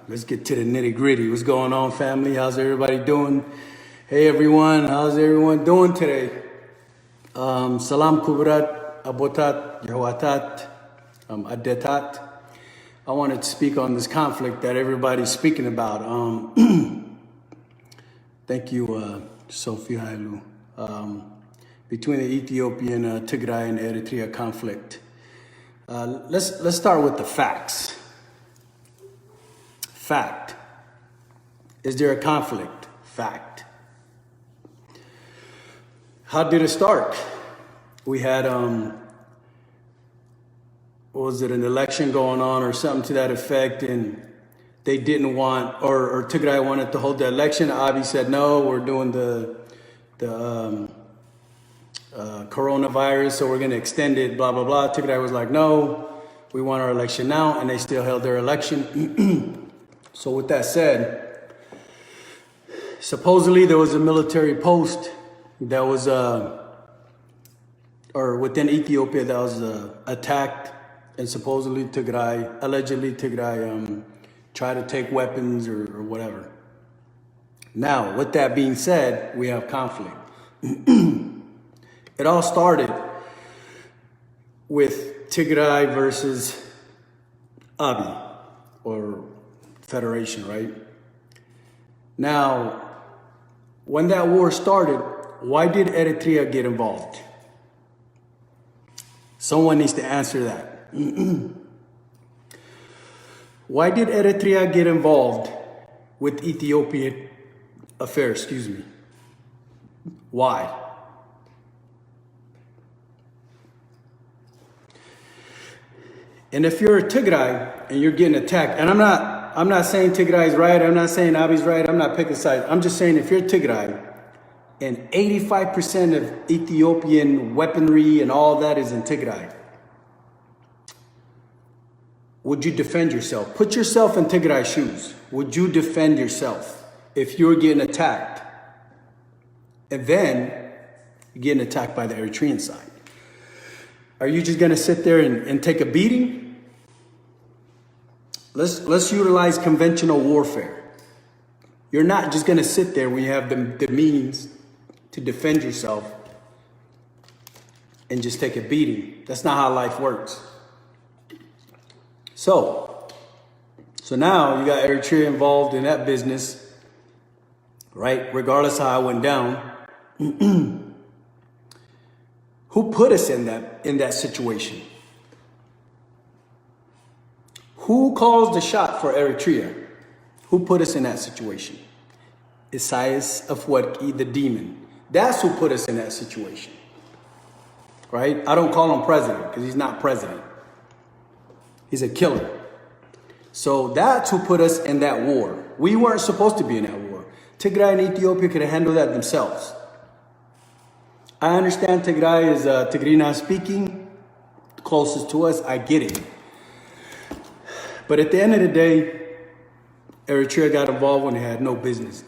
Let's get to the nitty gritty. What's going on, family? How's everybody doing? Hey, everyone. How's everyone doing today? Salam kubrat, abotat, yawatat, adetat. I wanted to speak on this conflict that everybody's speaking about. Thank you, Sophie Hailu. Between the Ethiopian, Tigray, and Eritrea conflict. Let's start with the facts. Fact. Is there a conflict? Fact. How did it start? We had, what was it, an election going on or something to that effect, and they didn't want, or Tigray wanted to hold the election. Abiy said, no, we're doing the coronavirus, so we're going to extend it, blah, blah, blah. Tigray was like, no, we want our election now, and they still held their election. So with that said, supposedly there was a military post that was, or within Ethiopia that was attacked, and supposedly allegedly Tigray tried to take weapons or whatever. Now, with that being said, we have conflict. It all started with Tigray versus Abiy, or Federation, right? Now, when that war started, why did Eritrea get involved? Someone needs to answer that. Why did Eritrea get involved with Ethiopian affairs, Why? And if you're a Tigray and you're getting attacked, and I'm not saying Tigray's right, I'm not saying Abiy's right, I'm not picking sides. I'm just saying if you're Tigray and 85% of Ethiopian weaponry and all that is in Tigray, would you defend yourself? Put yourself in Tigray's shoes. Would you defend yourself if you're getting attacked and then you're getting attacked by the Eritrean side? Are you just gonna sit there and take a beating? Let's utilize conventional warfare. You're not just gonna sit there when you have the means to defend yourself and just take a beating. That's not how life works. So now you got Eritrea involved in that business, right? Regardless of how it went down. Who put us in that situation? Who calls the shot for Eritrea? Who put us in that situation? Isaias Afwerki, the demon. That's who put us in that situation, right? I don't call him president because he's not president. He's a killer. So that's who put us in that war. We weren't supposed to be in that war. Tigray and Ethiopia could have handled that themselves. I understand Tigray is Tigrina speaking, closest to us, I get it. But at the end of the day, Eritrea got involved when they had no business.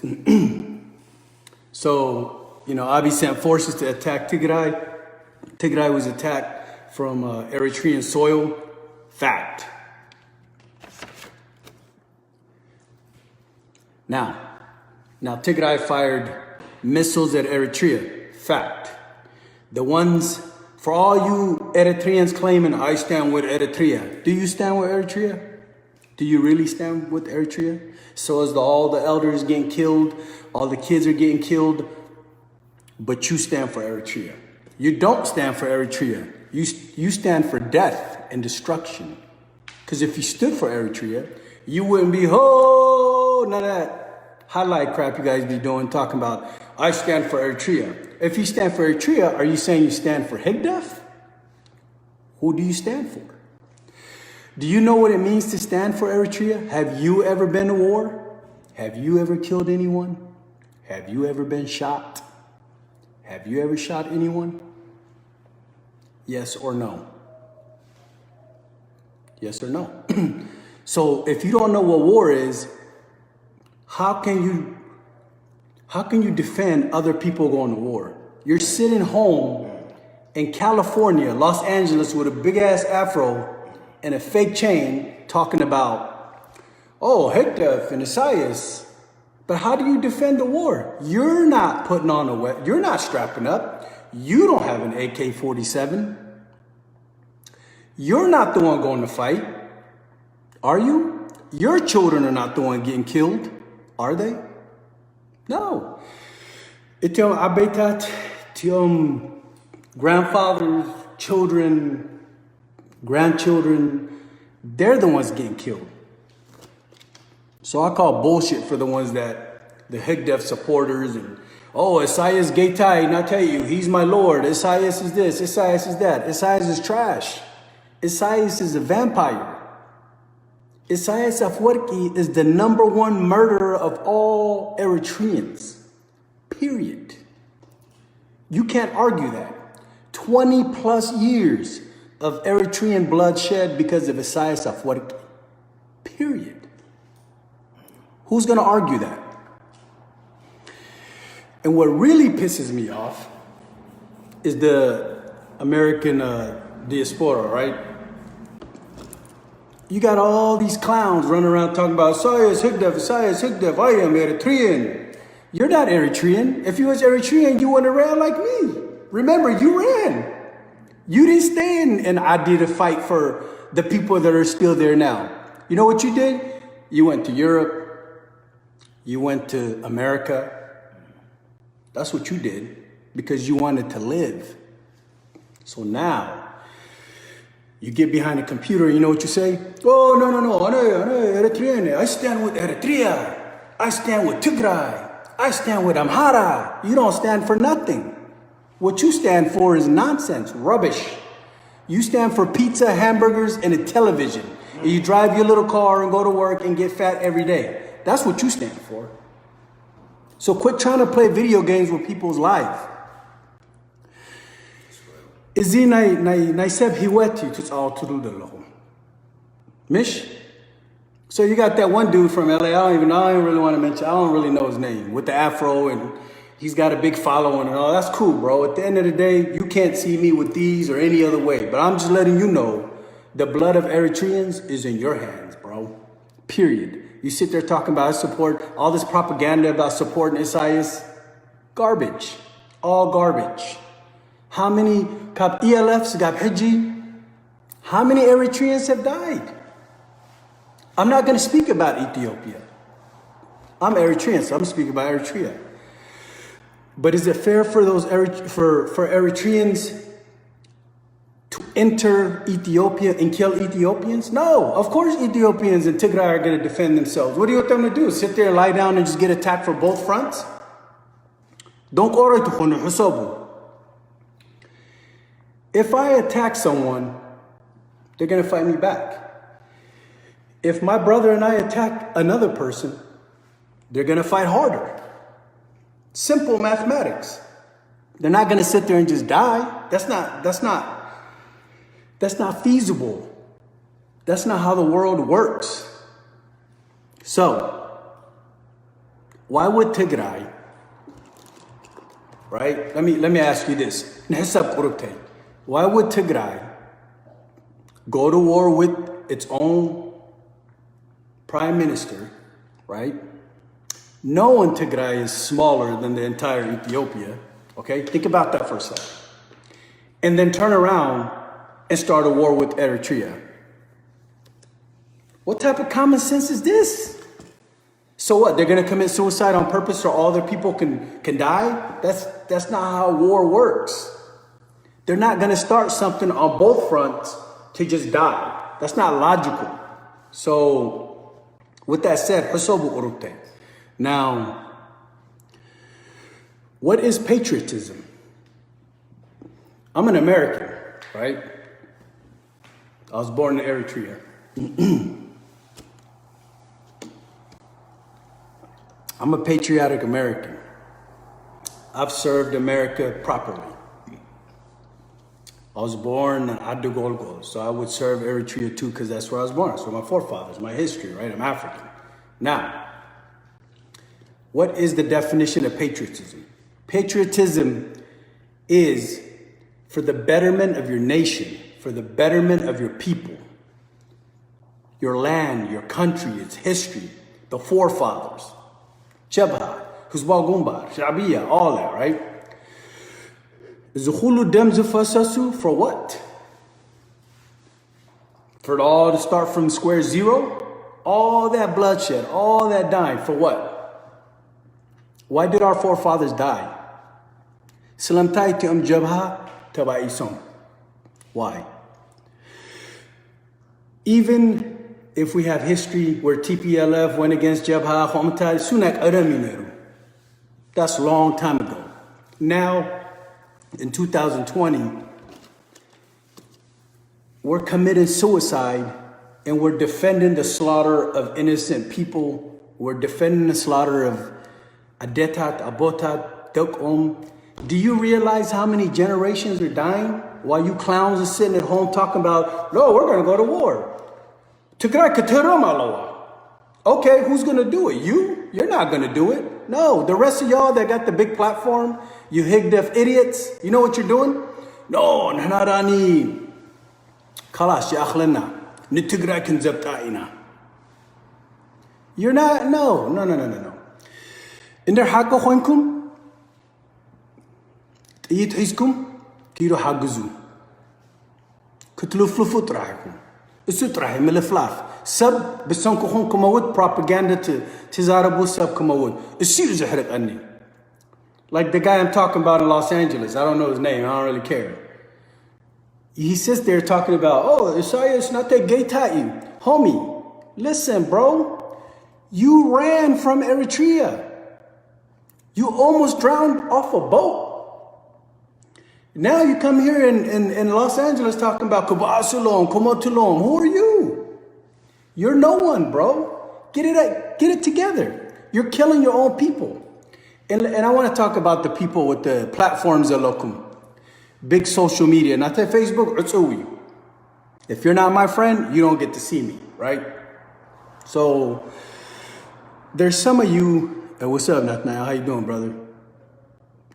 So, Abiy sent forces to attack Tigray. Tigray was attacked from Eritrean soil. Fact. Now Tigray fired missiles at Eritrea. Fact. The ones, for all you Eritreans claiming, I stand with Eritrea. Do you stand with Eritrea? Do you really stand with Eritrea? So as all the elders getting killed, all the kids are getting killed, but you stand for Eritrea. You don't stand for Eritrea. You stand for death and destruction. Because if you stood for Eritrea, you wouldn't be, none of that highlight crap you guys be doing, talking about, I stand for Eritrea. If you stand for Eritrea, are you saying you stand for Higdef? Who do you stand for? Do you know what it means to stand for Eritrea? Have you ever been to war? Have you ever killed anyone? Have you ever been shot? Have you ever shot anyone? Yes or no? Yes or no? So if you don't know what war is, how can you defend other people going to war? You're sitting home in California, Los Angeles, with a big ass afro and a fake chain talking about oh, Hekdef and Isaias. But how do you defend the war? You're not putting on a weapon. You're not strapping up. You don't have an AK-47. You're not the one going to fight. Are you? Your children are not the one getting killed. Are they? No. Itiom abetat, tiom grandfathers, children, grandchildren, they're the ones getting killed. So I call bullshit for the ones that, the Higdef supporters and, oh, Isaias Gaitai, and I tell you, he's my Lord. Isaias is this, Isaias is that. Isaias is trash. Isaias is a vampire. Isaias Afwerki is the #1 murderer of all Eritreans. Period. You can't argue that. 20 plus years of Eritrean bloodshed because of Isaias Afwerki. Period. Who's going to argue that? And what really pisses me off is the American diaspora, right? You got all these clowns running around talking about Isaias Higdef, I am Eritrean. You're not Eritrean. If you was Eritrean, you wouldn't have ran like me. Remember, you ran. You didn't stay in Adi to fight for the people that are still there now. You know what you did? You went to Europe. You went to America. That's what you did because you wanted to live. So now, you get behind a computer and you know what you say? Oh, no, I'm Eritrean. I stand with Eritrea. I stand with Tigray. I stand with Amhara. You don't stand for nothing. What you stand for is nonsense, rubbish. You stand for pizza, hamburgers, and a television. And you drive your little car and go to work and get fat every day. That's what you stand for. So quit trying to play video games with people's lives. Izi naiseb hiweti tus all to Mish. So you got that one dude from LA. I don't really want to mention. I don't really know his name with the afro and he's got a big following and all. That's cool, bro. At the end of the day, you can't see me with these or any other way. But I'm just letting you know, the blood of Eritreans is in your hands, bro. Period. You sit there talking about support, all this propaganda about supporting Isaias. Garbage. All garbage. How many ELFs got Hiji? How many Eritreans have died? I'm not going to speak about Ethiopia. I'm Eritrean, so I'm speaking about Eritrea. But is it fair for those for Eritreans to enter Ethiopia and kill Ethiopians? No, of course Ethiopians and Tigray are going to defend themselves. What do you want them to do? Sit there and lie down and just get attacked from both fronts? Don't go. If I attack someone, they're going to fight me back. If my brother and I attack another person, they're going to fight harder. Simple mathematics. They're not going to sit there and just die. That's not feasible. That's not how the world works. So, why would Tigray, right? Let me ask you this. Why would Tigray go to war with its own prime minister, right? Knowing Tigray is smaller than the entire Ethiopia, okay? Think about that for a second. And then turn around and start a war with Eritrea. What type of common sense is this? So what, they're gonna commit suicide on purpose so all their people can die? That's not how war works. They're not gonna start something on both fronts to just die. That's not logical. So with that said, now, what is patriotism? I'm an American, right? I was born in Eritrea. I'm a patriotic American. I've served America properly. I was born in Adugolgol, so I would serve Eritrea too because that's where I was born. So my forefathers, my history, right? I'm African. Now, what is the definition of patriotism? Patriotism is for the betterment of your nation, for the betterment of your people. your land, your country, its history, the forefathers. Jabha, Hizbul Gumbar, Shabiya, all that, right? Zukhulu dem zufasasu for what? For it all to start from square zero? All that bloodshed, all that dying, for what? Why did our forefathers die? Salamtai ti'am jabha tabaisom. Why? Even if we have history where TPLF went against Jabha, Khomtai, Sunak Aramineru. That's a long time ago. Now, in 2020, we're committing suicide and we're defending the slaughter of innocent people. We're defending the slaughter of Adetat, Abotat, Dokom. Do you realize how many generations are dying while you clowns are sitting at home talking about, no, we're gonna go to war. Okay, who's gonna do it? You? You're not gonna do it. No, the rest of y'all that got the big platform, you higdeaf idiots, you know what you're doing? No, Nanarani. Kalash ya akhlana. Nitigray kan zabtaina. You're not, no. In der hako khoinkum, tiyit hiskum, kiro haguzu. Kutluflufut rahakum. Usutrahi miliflaf. Sub bisonko khon kumawut propaganda to Tizarabu sub kumawut. Usir zahrik anni. Like the guy I'm talking about in Los Angeles. I don't know his name. I don't really care. He sits there talking about, oh, Isaiah's not that gay you. Homie, listen, bro. You ran from Eritrea. You almost drowned off a boat. Now you come here in Los Angeles talking about Kubasulom, Komotulom. Who are you? You're no one, bro. Get it together. You're killing your own people. And I want to talk about the people with the platforms alokum. Big social media. Not that Facebook, Utsuwi. If you're not my friend, you don't get to see me, right? So there's some of you, what's up, Natnaya? How you doing, brother?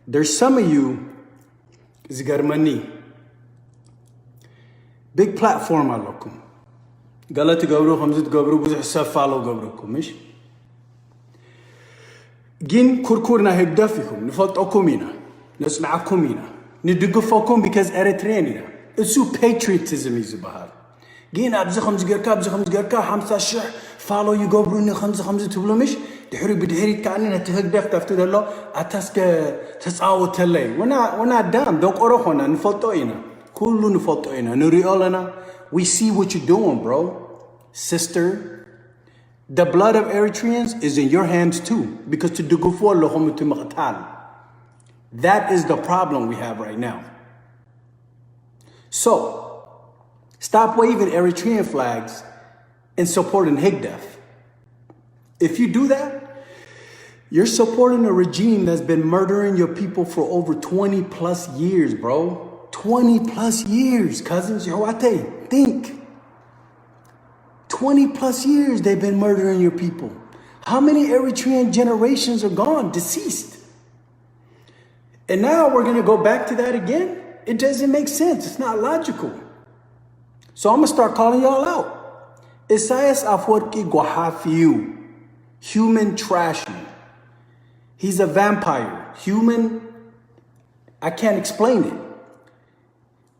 There's some of you, Zgarmani. Big platform alokum. Galati gabru, Hamzat gabru, Buzah follow gabrukum, mish? Gin kurkurna hegdafikum, nifat okumina, nasma'akumina. Nidugufokum because Eritrean. It's patriotism is bahar. Gin abzakham zgarka, hamsa shah, follow you go bruni khamza tublumish. The hurry bidheri kanin to hegdaf after the law, ataska tasawut tele. We're not dumb, don't orohona, and photoina. Kulun photoina, nuriolana. We see what you're doing, bro. Sister. The blood of Eritreans is in your hands too, because to do that is the problem we have right now. So, stop waving Eritrean flags and supporting Higdef. If you do that, you're supporting a regime that's been murdering your people for over 20 plus years, bro. 20 plus years, cousins. Yoate, think. 20 plus years they've been murdering your people. How many Eritrean generations are gone, deceased? And now we're going to go back to that again? It doesn't make sense. It's not logical. So I'm going to start calling y'all out. Isaias Afwerki Gwahafiu. Human trash. He's a vampire. Human, I can't explain it.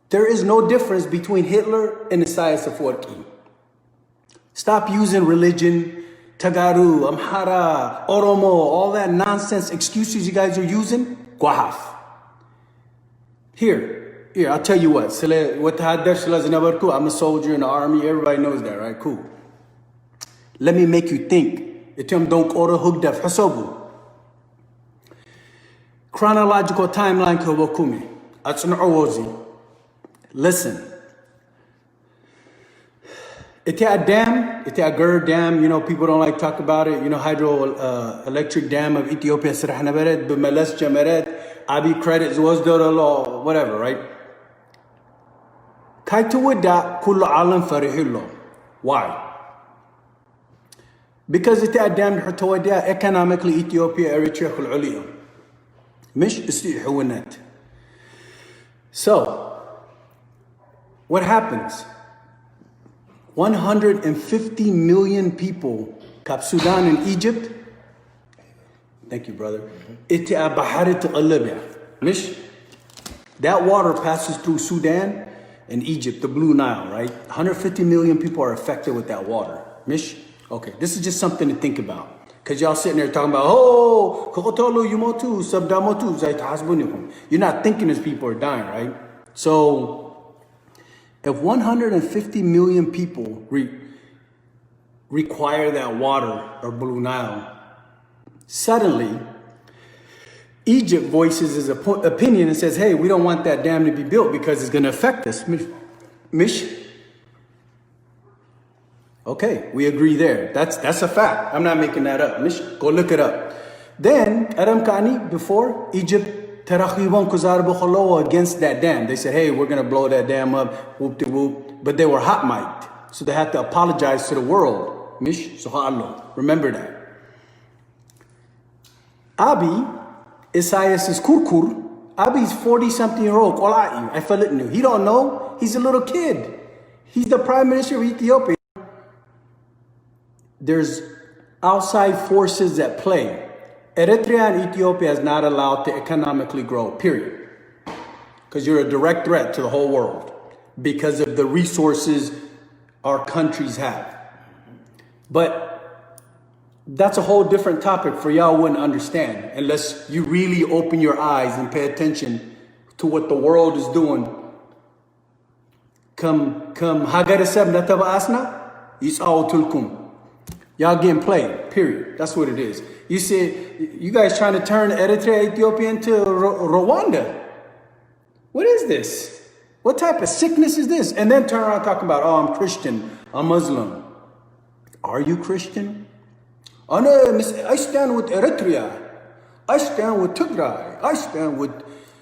There is no difference between Hitler and Isaias Afwerki. Stop using religion, Tagaru, Amhara, Oromo, all that nonsense excuses you guys are using. Gwahaf. Here, I'll tell you what. I'm a soldier in the army. Everybody knows that, right? Cool. Let me make you think. Chronological timeline. Listen. Etia Dam, you know, people don't like to talk about it. You know, hydroelectric dam of Ethiopia, B'meles Jameret, Abi credits, was the law, whatever, right? Kaituwida kullu alam farihillo. Why? Because Etia Dam Hatowadia, economically Ethiopia, Eritrea, Khul'uliyum. Mish istihuwanat. So, what happens? 150 million people, Cap Sudan and Egypt. Thank you, brother. That water passes through Sudan and Egypt, the Blue Nile, right? 150 million people are affected with that water. Mish? Okay, this is just something to think about. Because y'all sitting there talking about, oh, you're not thinking as people are dying, right? So, if 150 million people require that water, or Blue Nile, suddenly, Egypt voices his opinion and says, hey, we don't want that dam to be built because it's going to affect us. Mish? Okay, we agree there. That's a fact. I'm not making that up. Mish, go look it up. Then, Adam Kani, before Egypt, against that dam. They said, hey, we're going to blow that dam up, whoop de whoop. But they were hot mic'd. So they had to apologize to the world. Mish, subhanallah. Remember that. Abi, Isaias is kurkur. Abi's 40-something-year-old. He don't know. He's a little kid. He's the prime minister of Ethiopia. There's outside forces at play. Eritrea and Ethiopia is not allowed to economically grow, period. Because you're a direct threat to the whole world because of the resources our countries have. But that's a whole different topic for y'all wouldn't understand unless you really open your eyes and pay attention to what the world is doing. Come Hagarisab Atv Asena, Tulkum. Y'all getting played, period. That's what it is. You said, you guys trying to turn Eritrea, Ethiopia into Rwanda. What is this? What type of sickness is this? And then turn around talking about, oh, I'm Christian, I'm Muslim. Are you Christian? Oh no, I stand with Eritrea. I stand with Tigray. I stand with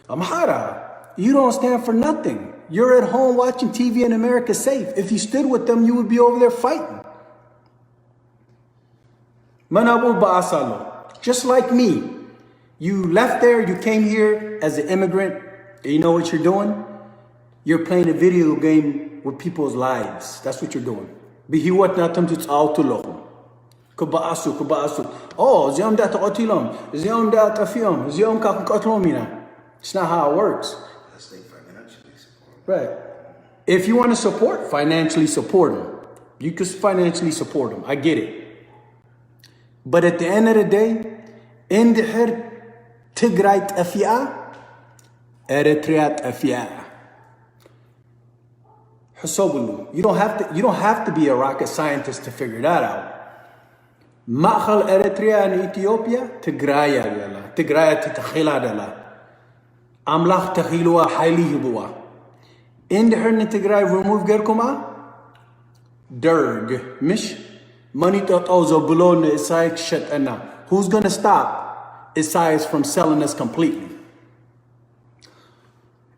Amhara. You don't stand for nothing. You're at home watching TV in America safe. If you stood with them, you would be over there fighting. Manabul Ba'asalo. Just like me. You left there, you came here as an immigrant, and you know what you're doing? You're playing a video game with people's lives. That's what you're doing. Bihiwat natam tut'awtulohum. Kuba'asu. Oh, ziyam da ta'otilom. Ziyam da ta'fiyom. Ziyam ka qatlomina. It's not how it works. That's they financially support. Right. If you want to support, financially support them. You can financially support them. I get it. But at the end of the day, in the her Tigray Afia, Eritrea Afia. You don't have to be a rocket scientist to figure that out. Ma'khal Eritrea and Ethiopia, Tigray yala. Tigray titakhila dala. Amlakh takhilwa hayli hibwa. In the her Tigray remove gerkuma? Derg. Mish. Money thought also below the Isaiah shut enough. Who's gonna stop Isaiah from selling us completely?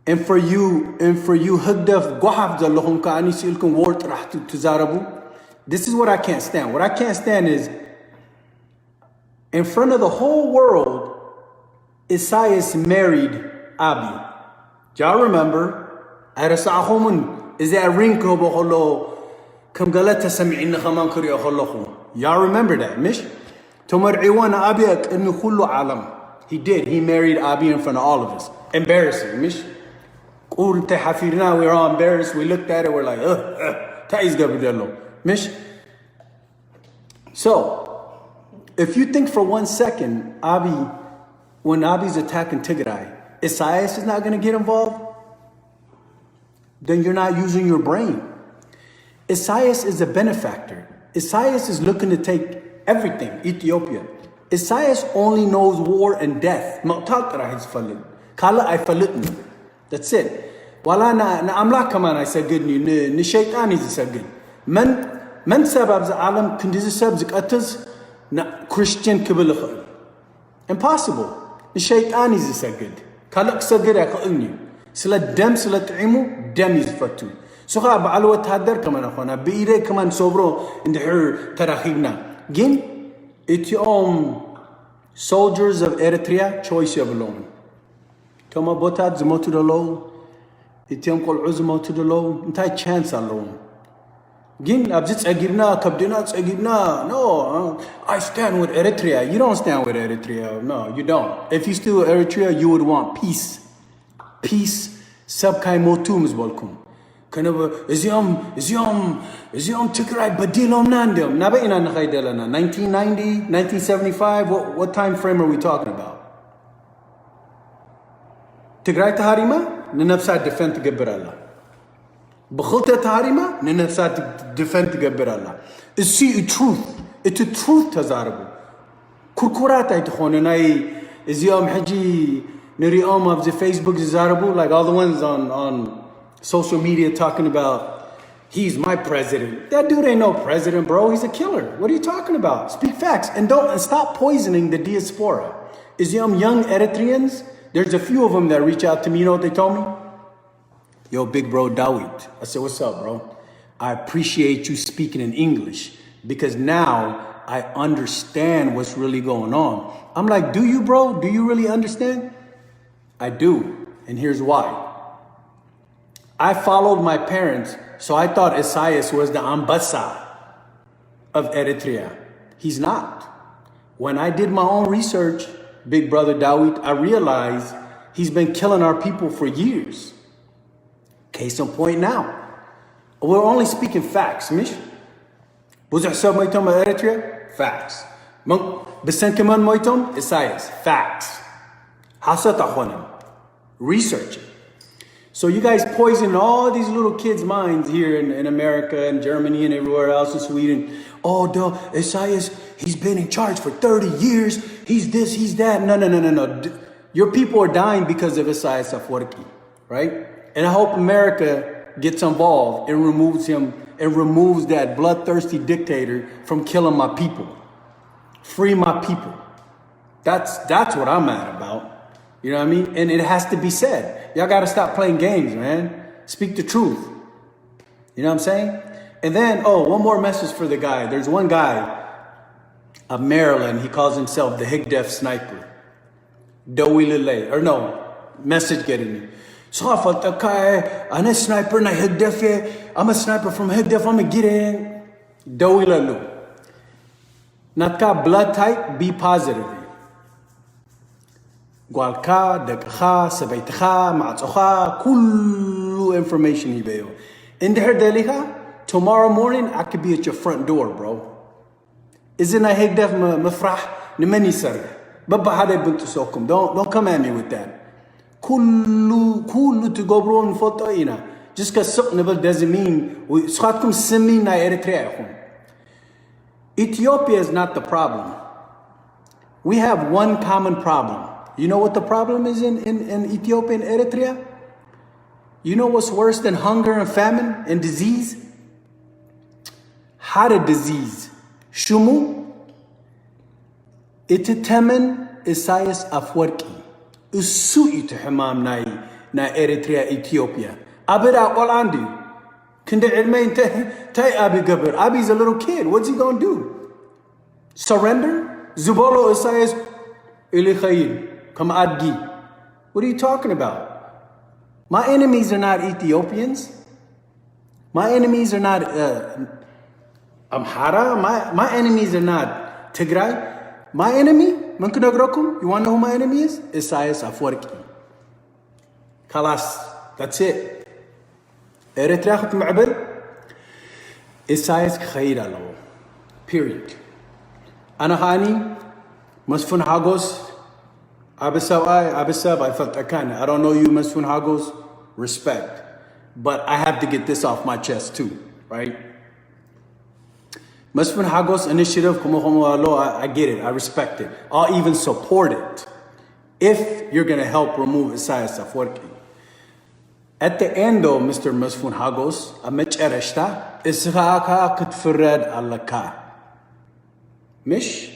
And for you hugdaf guhaf zallohum kaani silkum wart rahtu tuzarabu. This is what I can't stand. What I can't stand is in front of the whole world, Isaiah married Abi. Y'all remember? Is that rinko boholo? Y'all remember that, Mish? He did. He married Abi in front of all of us. Embarrassing, Mish. We're all embarrassed. We looked at it. We're like, Mish. So, if you think for 1 second, when Abi's attacking Tigray, Isaiah is not going to get involved, then you're not using your brain. Isaiah is a benefactor. Isaiah is looking to take everything, Ethiopia. Isaiah only knows war and death. That's it. Wala na amla kaman I said good ni shaytan is said good. Man sabab za alam kundiz sab zakatas na Christian kibul. Impossible. Ni shaytan is said good. Kalak sagir akuni. Sila dem sila ta'imu dem is fatu. So بعلوة هادر كمان أخوانا بإيدي كمان صبرو إن حر تراخينا جين إتيوم soldiers of Eritrea choice يبلون توما بوتات زموتو دلو إتيوم كل عزموتو دلو انتاي chance alone Gin abzit agibna kabdina agibna. No, I stand with Eritrea. You don't stand with Eritrea. No, you don't. If you still Eritrea, you would want peace. Peace. Sabkai motum is welcome. Kind of Izyom Tigray Badilom Nandem. Nabaina Nakaidelana. 1990, 1975. What time frame are we talking about? Tigray Taharima? Ninafsat defend to Geberala. Bakhulta Taharima? Ninafsat defend to Geberala. It's see a truth. It's a truth Tazarabu. Kurkurata Ikhonai Izyom Haji Niriom of the Facebook Zarabu, like all the ones on social media talking about he's my president. That dude ain't no president, bro. He's a killer. What are you talking about? Speak facts and stop poisoning the diaspora. Is young Eritreans? There's a few of them that reach out to me. You know what they told me? Yo, big bro Dawit. I said, what's up, bro? I appreciate you speaking in English because now I understand what's really going on. I'm like, do you, bro? Do you really understand? I do. And here's why. I followed my parents, so I thought Isaias was the ambassador of Eritrea. He's not. When I did my own research, big brother Dawit, I realized he's been killing our people for years. Case in point now. We're only speaking facts, mish. Buzahsab moitom Eritrea? Facts. Besenkeman moitom? Isaias. Facts. Hasat achonim. Research it. So you guys poison all these little kids' minds here in America and Germany and everywhere else in Sweden. Oh, Isaias, he's been in charge for 30 years. He's this, he's that. No. Your people are dying because of Isaias Afwerki, right? And I hope America gets involved and removes him and removes that bloodthirsty dictator from killing my people. Free my people. That's what I'm mad about. You know what I mean? And it has to be said. Y'all got to stop playing games, man. Speak the truth. You know what I'm saying? And then, one more message for the guy. There's one guy of Maryland. He calls himself the Higdef Sniper. Dawilile. Or no, message getting me. I'm a sniper. I'm a sniper from Higdef. I'm going to get in. Dawilalu. Natka blood type, be positive. Gwalka, Dekha, Sabaitha, Matsoha, Kulu information hibayo. In the Deliha, tomorrow morning I could be at your front door, bro. Isn't I hegdef mafrah nimani sar. Baba hada buntu sokum. Don't come at me with that. Kulu to go bro and photo ina. Just cause something doesn't mean we schatkum simi na Eritrea. Ethiopia is not the problem. We have one common problem. You know what the problem is in Ethiopia and Eritrea? You know what's worse than hunger and famine and disease? Heart disease. Shumu. Ititemen Isaias Afwerki. Usu itihimam na Eritrea, Ethiopia. Abira Olandi. Kinde Edmain tay Abi Gaber. Abi's a little kid. What's he gonna do? Surrender? Zubolo Isaias Ilikhayin. Come adgi. What are you talking about? My enemies are not Ethiopians. My enemies are not Amhara. My enemies are not Tigray. My enemy, you want to know who my enemy is? Isaias Afwerki. Khalas. That's it. Eritrea khut ma'bel. Isaias khayra lo. Period. Anahani, Masfun Hagos. Abisab, I felt I don't know you, Masfun Hagos. Respect. But I have to get this off my chest too, right? Masfun Hagos initiative, I get it. I respect it. I'll even support it if you're going to help remove Isaias Afwerki. At the end though, Mr. Masfun Hagos, amech'ereshta, isghaka kitfred allaka. Mish?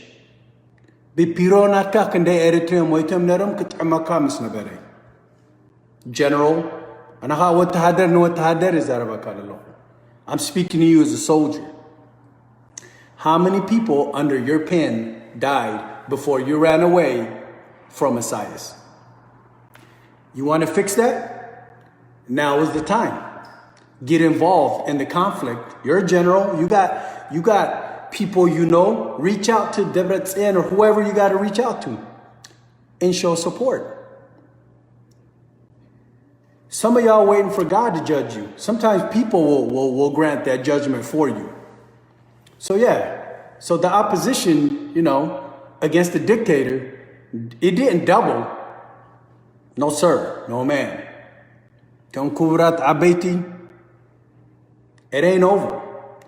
Bipironaka kende Eritrea moitem nerum kit'amaka misnabere. General, anaha watahader no watahader is Arabakalo. I'm speaking to you as a soldier. How many people under your pen died before you ran away from Isaias? You want to fix that? Now is the time. get involved in the conflict. You're a general. You got people you know. Reach out to Debrecen or whoever you got to reach out to and show support. Some of y'all waiting for God to judge you. Sometimes people will grant that judgment for you. So yeah, so the opposition, you know, against the dictator, it didn't double. No sir, no ma'am. It ain't over.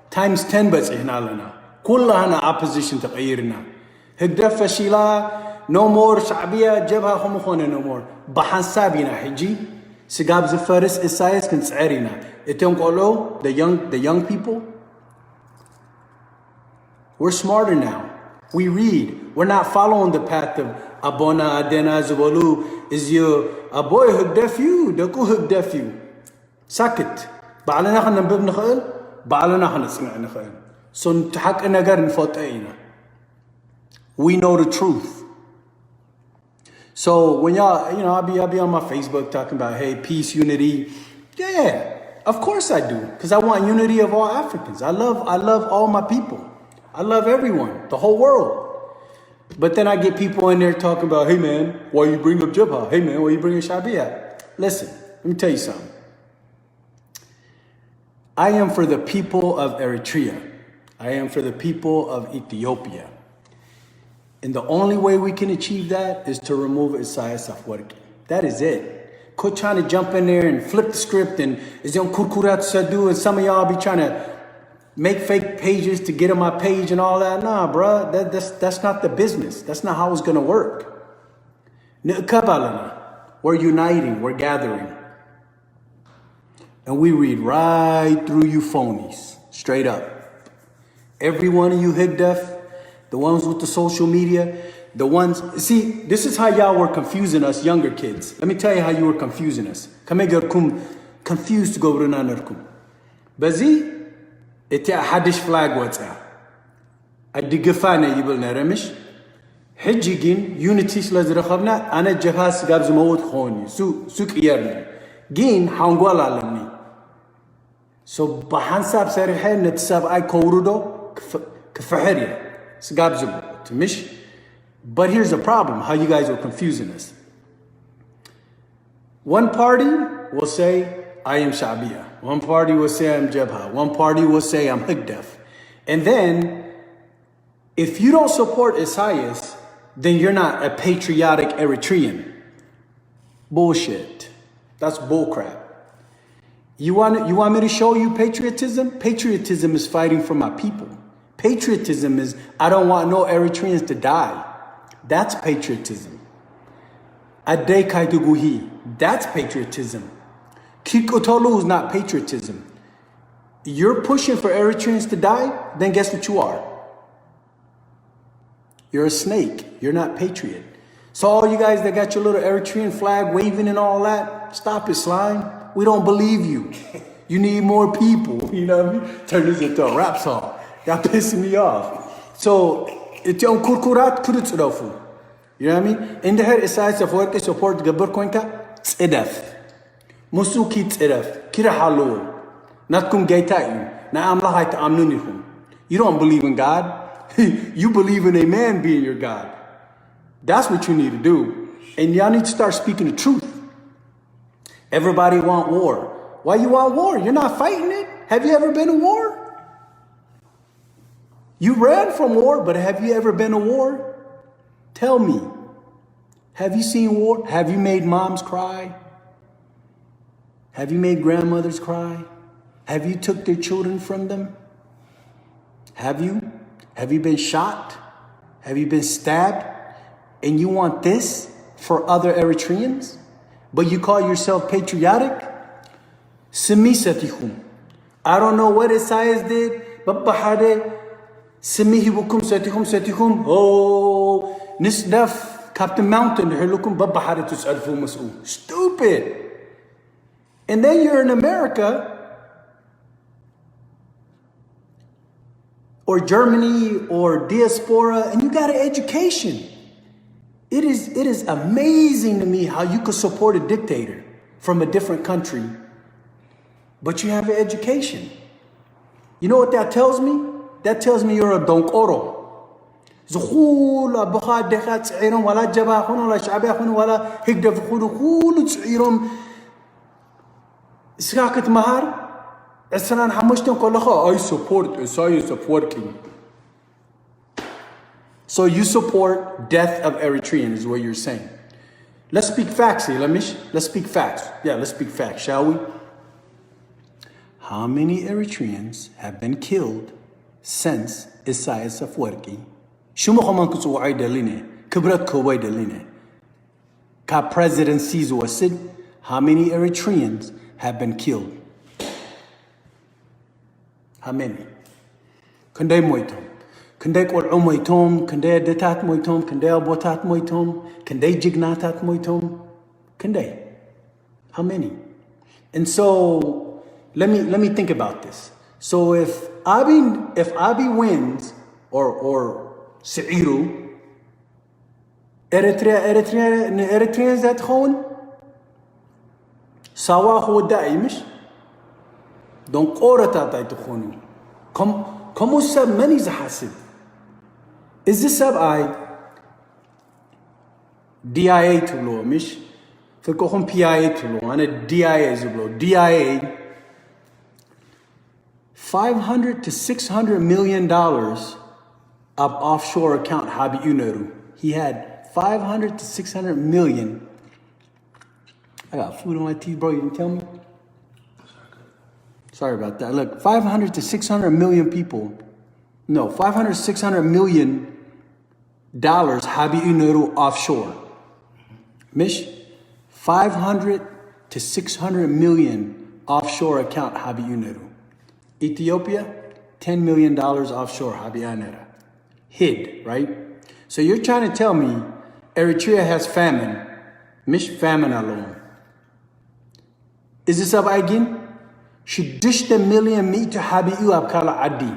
Times 10 بس إحنا لنا. كلها opposition تغيرنا. هقدر فشيلا no more شعبية جبهة خمخونة no more. بحسابنا حجي. سجاب زفارس إسايس كنت سعرنا. إتهم قالوا the young people. We're smarter now. We read. We're not following the path of Abona Adena Zubolu. Is your a boy hugdef you? Daku hugdef you. Sakit. بعلنا خلنا نبب نخيل. بعلنا خلنا نسمع نخيل. So نتحق نجار نفوتينا. We know the truth. So when y'all, you know, I'll be on my Facebook talking about, hey, peace, unity. Yeah, of course I do, because I want unity of all Africans. I love all my people. I love everyone, the whole world. But then I get people in there talking about, hey man, why you bring up Jabha? Hey man, why you bring up Shabia? Listen, let me tell you something. I am for the people of Eritrea. I am for the people of Ethiopia. And the only way we can achieve that is to remove Isaias Afwerki. That is it. Quit trying to jump in there and flip the script and and some of y'all be trying to make fake pages to get on my page and all that. Nah, bruh, that's not the business. That's not how it's gonna work. We're uniting, we're gathering. And we read right through you phonies, straight up. Every one of you Higdef, the ones with the social media, the ones, see, this is how y'all were confusing us younger kids. Let me tell you how you were confusing us. Confused to go to nanarkum. Bazi, ita hadish flag what's out. Adigafana yibul naramish. Hijigin, unity slazrakhabna, ana jahas gabz mawd khoni, suk yarni. Gin, hangwala lamni. So, bahansab sarihin, netsab ay kowrudo, kafahiriya. But here's the problem, how you guys are confusing us. One party will say, I am Shabia. One party will say, I'm Jabha. One party will say, I'm Higdef. And then, if you don't support Isaias, then you're not a patriotic Eritrean. Bullshit. That's bullcrap. You want me to show you patriotism? Patriotism is fighting for my people. Patriotism is, I don't want no Eritreans to die. That's patriotism. Adei kaituguhi. That's patriotism. Kikotolu is not patriotism. You're pushing for Eritreans to die, then guess what you are? You're a snake. You're not patriot. So all you guys that got your little Eritrean flag waving and all that, stop it, slime. We don't believe you. You need more people. You know what I mean? Turn this into a rap song. Y'all pissing me off. So, it's on kurkurat kurutsudofu. You know what I mean? In the head, Isaias Afwerki support Gabur Koinka, tsedef. Musuki tsedef. Kira halu. Natkum gaitayu. Na amlahai ta amnunihum. You don't believe in God. You believe in a man being your God. That's what you need to do. And y'all need to start speaking the truth. Everybody want war. Why you want war? You're not fighting it. Have you ever been to war? You ran from war, but have you ever been to war? Tell me. Have you seen war? Have you made moms cry? Have you made grandmothers cry? Have you took their children from them? Have you? Have you been shot? Have you been stabbed? And you want this for other Eritreans? But you call yourself patriotic? Simisatihum. I don't know what Isaias did, but bahade. Simihibukum satihum. Oh, nisdaf Captain Mountain. Herlukum babaharatus alfu mas'u. Stupid. And then you're in America or Germany or diaspora, and you got an education. It is amazing to me how you could support a dictator from a different country, but you have an education. You know what that tells me? That tells me you're a donkoro. زخول أبخاد دخات سعيرهم ولا جباخون ولا شعبيخون ولا هكذا فخولو خولو سعيرهم سكاكت مهار عسران حمشتهم كل I support Isaiah supporting. So you support death of Eritreans is what you're saying. Let's speak facts here, let's speak facts. Yeah, let's speak facts, shall we? How many Eritreans have been killed since Isaiah Afwerki? شو مخمن كسوعي دلينه كبرت كوباي دلينه ka presidencies wasid how many Eritreans have been killed? How many? Kandai moitom kandai qol'u moitom kandai detat moitom kandai abotat moitom kandai jignatat moitom kandai how many? And so let me think about this. So if Abi wins or Seiru, Eritreans that gewoon sawa ho daimish donc orata tay to khonu como sab many zahasib is this sab I DIA to lo mish for kohon PIA to lo and a DIA is lo DIA $500 to $600 million of offshore account Habi Uneru. He had 500 to 600 million. I got food on my teeth, bro. You didn't tell me? Sorry about that. Look, 500 to 600 million people. No, 500 to 600 million dollars Habi Uneru offshore. Mish, 500 to 600 million offshore account Habi Uneru. Ethiopia, $10 million offshore Habi Uneru. Hid, right? So you're trying to tell me Eritrea has famine. Mish famine alone. Is this up again? Should dish the million meat to Habi'u Abkala Adi.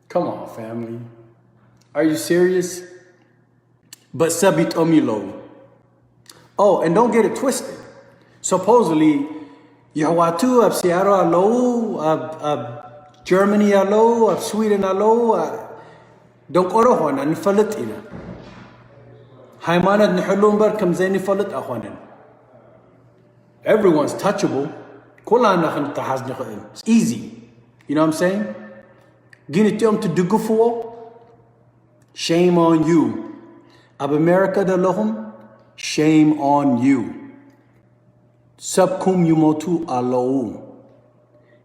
Come on, family. Are you serious? But Sabit Omilo. Oh, and don't get it twisted. Supposedly, Yahwatu of Seattle Alo, Germany alo, Sweden alo, don't go on and falit ina. Haimanad Nihulumber comes any falit ahonin. Everyone's touchable. It's easy. You know what I'm saying? Ginitum to dugufuo. Shame on you. Ab America de lohum. Shame on you. Subkum yumotu alo.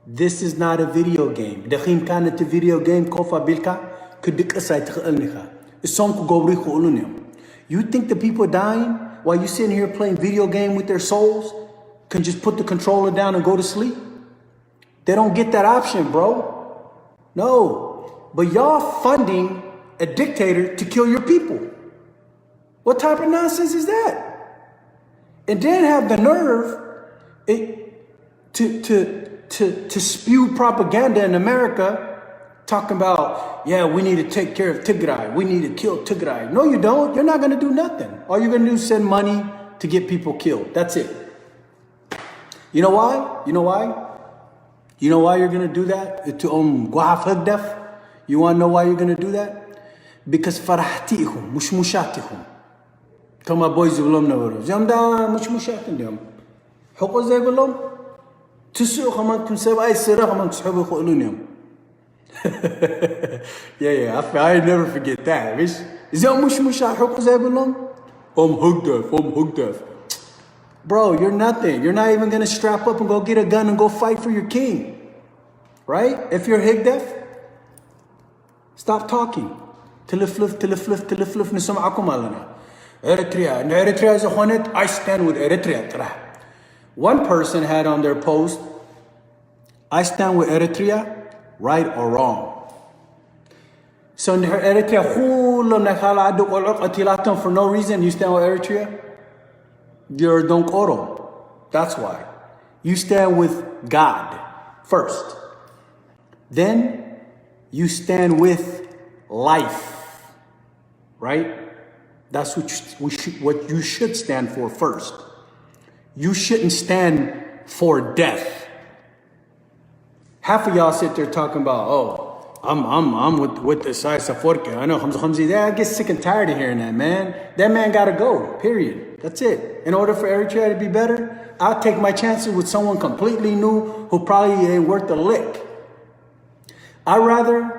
This is not a video game. Dakhim kanat a video game kofa bilka kudik asay tkhilnikha. Isonku gobri khulunyam. You think the people dying while you sitting here playing video game with their souls can just put the controller down and go to sleep? They don't get that option, bro. No. But y'all funding a dictator to kill your people. What type of nonsense is that? And then have the nerve to spew propaganda in America talking about, yeah, we need to take care of Tigray. We need to kill Tigray. No, you don't. You're not going to do nothing. All you're going to do is send money to get people killed. That's it. You know why? You know why? You know why you're going to do that? You want to know why you're going to do that? Because farahtihum, mushmushatihum. Come my boys of Lom Navarro. Zamda mushmushatihum. Hoko Zebalom. تسوق خمان كم سبعة سرا خمان تسحبوا خلونيهم. Yeah, I never forget that. Is that mush حقوق زي بلون? هقدف. Bro, you're nothing. You're not even gonna strap up and go get a gun and go fight for your king, right? If you're higdef, stop talking. تلفلف نسمعكم علينا. Eritrea is a hornet. I stand with Eritrea. One person had on their post, I stand with Eritrea, right or wrong. So in Eritrea, for no reason, you stand with Eritrea? You're donkoro. That's why. You stand with God first. Then you stand with life, right? That's what you should stand for first. You shouldn't stand for death. Half of y'all sit there talking about, oh, I'm with the Isaias Afwerki. I know Hamza. I get sick and tired of hearing that, man. That man gotta go, period. That's it. In order for Eritrea to be better, I'll take my chances with someone completely new who probably ain't worth a lick. I'd rather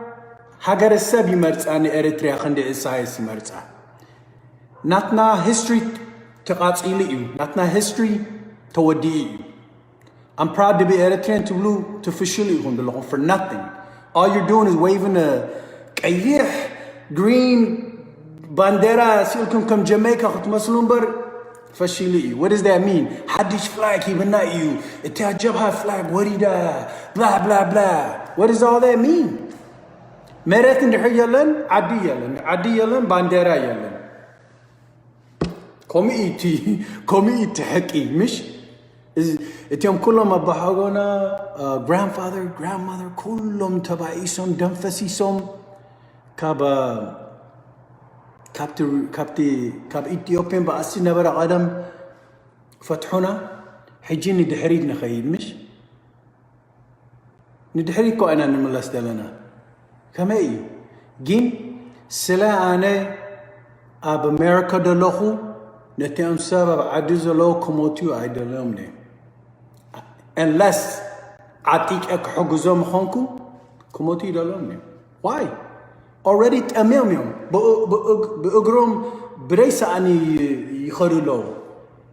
Hagar Sebi Merza and Eritrea Khande Isaias Merza. Natna history to Qatsili, Natna history to Wadi. I'm proud to be Eritrean to blue to Fishuli for nothing. All you're doing is waving a green bandera silkum come Jamaica Fashili. What does that mean? Hadish flag, he not you. Ita Jabha flag, Warida, blah blah blah. What does all that mean? Meret in the Yalan, Adi Yalan, Bandera Yalan. Komi iti heki, mish. Etiam kulom abahagona, grandfather, grandmother, kulom tabaisom, damfasisom, kap Ethiopian ba Asena bara Adam فتحنا حيجيني دحريد نخيل مش ندحريد كو أنا نملس دلنا كماي جين سلا أنا أب أمريكا دلوخو نتيم سبب عدز لو كموتيو عيدلهمني unless عتيك أك حجزهم خانكو كموتي دلهمني why already تأميهم بأجرم بريسة أني يخرلو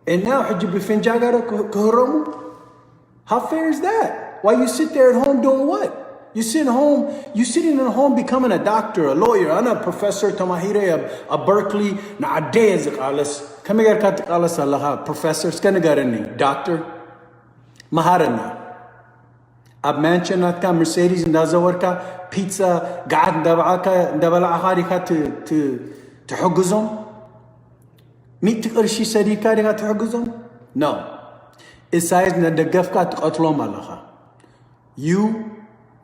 and now حجب بفنجاجر كهرمو how fair is that? Why you sit there at home doing what? You sitting at home becoming a doctor, a lawyer, I'm a professor tamahire a Berkeley na adez qalas kami garkat qalas Allah professor skanagarani doctor maharana ab mansion natka Mercedes ndazawarka pizza قاعد ndabala harika تحجزهم ميت قرشي سريكا ريغا تحجزهم no Isaias nadagafka tqatlom alaha you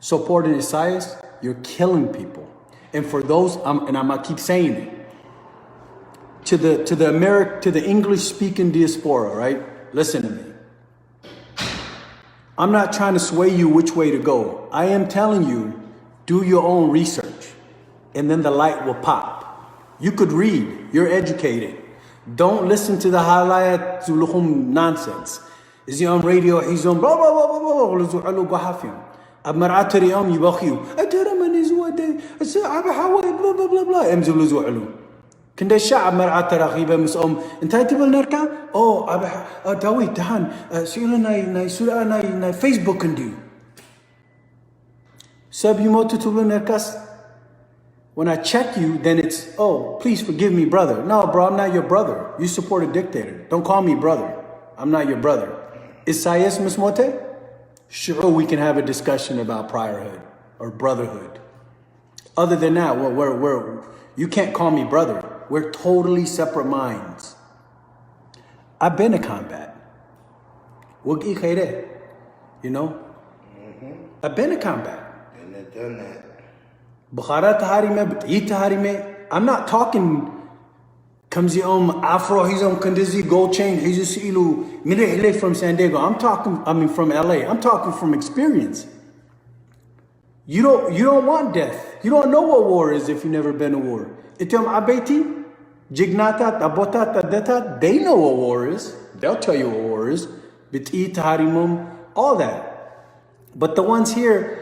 supporting Isaias you're killing people and for those and I'm gonna keep saying it to the English speaking diaspora right listen to me I'm not trying to sway you which way to go I am telling you do your own research and then the light will pop you could read you're educated don't listen to the highlight zuluhum nonsense. Is he on radio? He's on blah blah blah blah blah. Abmaratri yibakhiu. Ataraman is what they say blah blah blah blah. Emzulu zu'lu. Kinde sha'ab mar'ata raghiba mus'um. Inta tibal narka? Oh, Dawid tahan. Sila na sura na Facebook kandi. Sab yumotu tubal narkas. When I check you, then it's, oh, please forgive me, brother. No, bro, I'm not your brother. You support a dictator. Don't call me brother. I'm not your brother. Isaias Mismote? Sure, we can have a discussion about priorhood or brotherhood. Other than that, you can't call me brother. We're totally separate minds. I've been to combat. You know? I've been to combat. And done that. I'm not talking comes Afro, he's on Kandizi gold chain, he's just ilu from San Diego. From LA. I'm talking from experience. You don't want death. You don't know what war is if you've never been to war. Itam abeti, jignata, tabota, tadeta, they know what war is. They'll tell you what war is. Biti, taharimum, all that. But the ones here,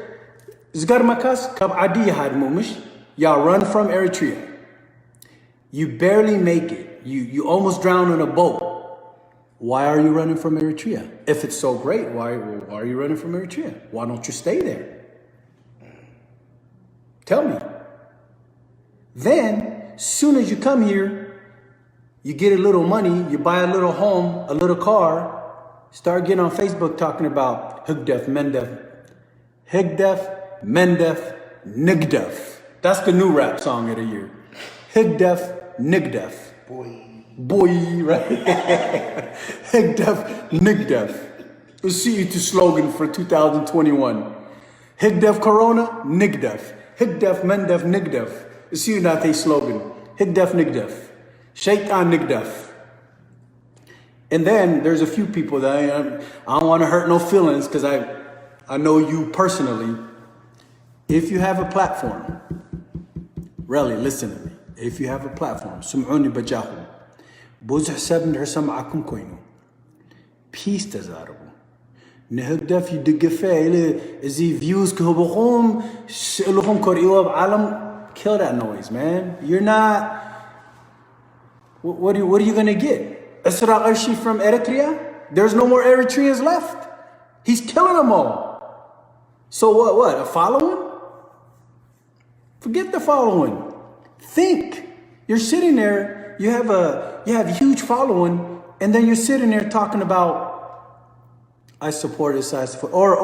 Zgarmakas kab adi mumish. Y'all run from Eritrea. You barely make it. You almost drown in a boat. Why are you running from Eritrea? If it's so great, why are you running from Eritrea? Why don't you stay there? Tell me. Then, soon as you come here, you get a little money, you buy a little home, a little car, start getting on Facebook talking about Hugdef, Mendef. Higdef, Mendef, Nigdef. That's the new rap song of the year. Higdef, Nigdef. Boy, right? Higdef, Nigdef. We'll see you to slogan for 2021. Higdef Corona, Nigdef. Higdef, Mendef, Nigdef. We'll see you not a slogan. Higdef, Nigdef. Shaitan, Nigdef. And then there's a few people that I don't want to hurt no feelings because I know you personally. If you have a platform, really listen to me. If you have a platform, سمعوني بجاهم. بوزح سب نرسم معكم كوينو. Peace تزاربو. نهدف يدقفه إلى زي views كهبهم لهم كوريوا بعالم. Kill that noise, man. You're not. What are you gonna get? Asra Arshi from Eritrea? There's no more Eritreans left. He's killing them all. So what? A following? Forget the following. Think. You're sitting there. You have a huge following, and then you're sitting there talking about I support this. I support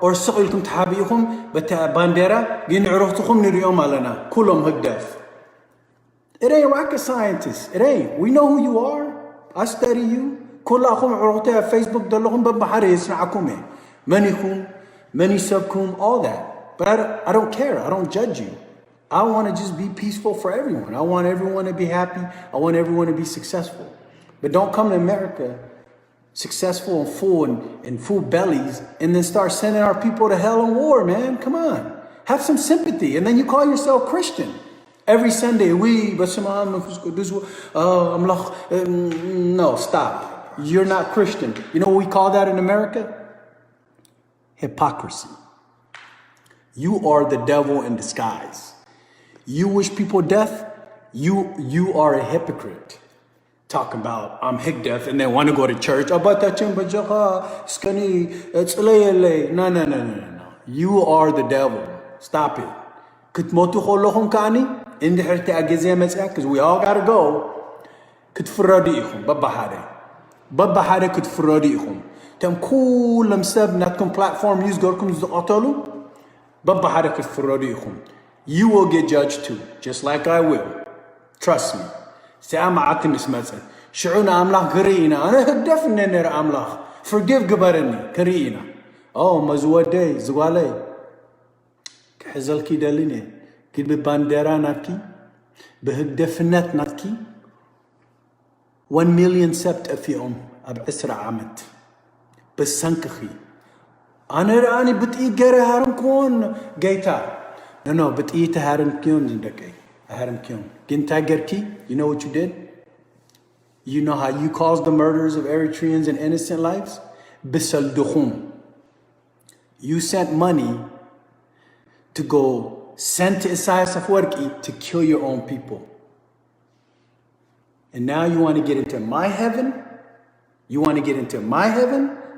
or سقيلكم تحابيهم بتاع بانديرا جين عرفتكم نريهم علينا كلهم هدف. It ain't rocket scientists. It ain't. We know who you are. I study you. كلهم عرفتها فيسبوك دلهم ببحري يسمعكم many subkum, all that. But I don't care. I don't judge you. I want to just be peaceful for everyone. I want everyone to be happy. I want everyone to be successful. But don't come to America successful and full bellies and then start sending our people to hell and war, man. Come on. Have some sympathy. And then you call yourself Christian. Every Sunday, no, stop. You're not Christian. You know what we call that in America? Hypocrisy. You are the devil in disguise. You wish people death, you are a hypocrite. Talking about I'm higdef and they want to go to church. No. You are the devil. Stop it. Because we all gotta go. تم كلهم سب ناتكم platform use قولكم زقطلو بابا حركة فراديكم. You will get judged too, just like I will. Trust me. سأما عاتم اسمتها شعونا أملاح قرينا أنا هدفني نرى أملاح forgive قبرني كرينا مزود دي زوالي كحزل كي دليني كي ببانديرا ناتكي بهدفنات ناتكي 1 million سبت أفيهم أبعسر عامت بسنكخي أنا راني بتقي جري هارم كون جيتا no بتقي تهارم كيون زندكي هارم كيون جنتا جركي you know what you did you know how you caused the murders of Eritreans and innocent lives بسلدخون you sent money to go send to Isaias Afwerki to kill your own people and now you want to get into my heaven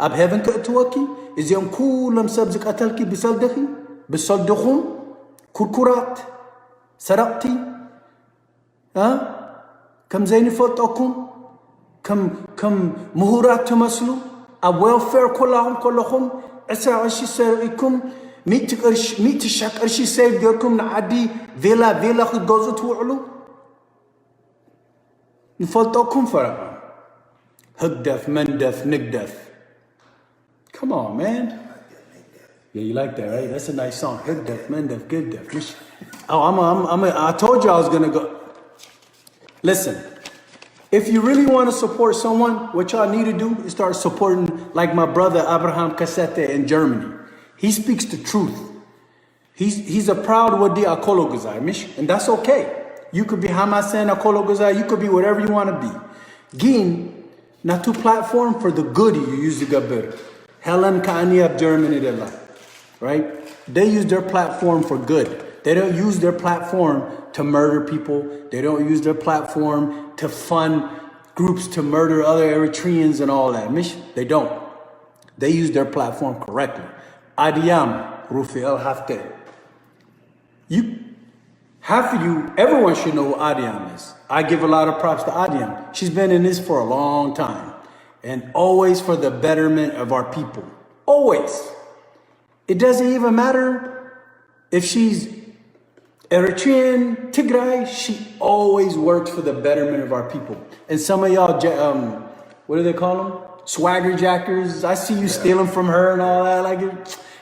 Ab heaven كأتوكي إذا يوم كلهم سبزك أتلكي بسلدخي بسلدخون كركرات سرقتي كم زين فوتكم كم مهورات تمثلوا أب welfare كلهم عسى عشي سرقكم ميت شك عشي سيف ديركم نعدي فيلا خد جوزة توعلو نفوتكم فرقا هقدف مندف نقدف. Come on, man. Yeah, you like that, right? That's a nice song. Higdef, mendef, gildef. I told you I was gonna go. Listen, if you really want to support someone, what y'all need to do is start supporting like my brother Abraham Cassette in Germany. He speaks the truth. He's a proud Wadi Akologazai, and that's okay. You could be Hamasen Akologazai, you could be whatever you want to be. Gin. Not to platform for the good you use the gabir. Helen Kani of Germany, right? They use their platform for good. They don't use their platform to murder people. They don't use their platform to fund groups to murder other Eritreans and all that. They don't. They use their platform correctly. Adiyam, Rufi El Hafte. Half of you, everyone should know who Adiyam is. I give a lot of props to Adiyam. She's been in this for a long time. And always for the betterment of our people. Always. It doesn't even matter if she's Eritrean, Tigray, she always works for the betterment of our people. And some of y'all, what do they call them? Swagger jackers. I see you stealing from her and all that. Like,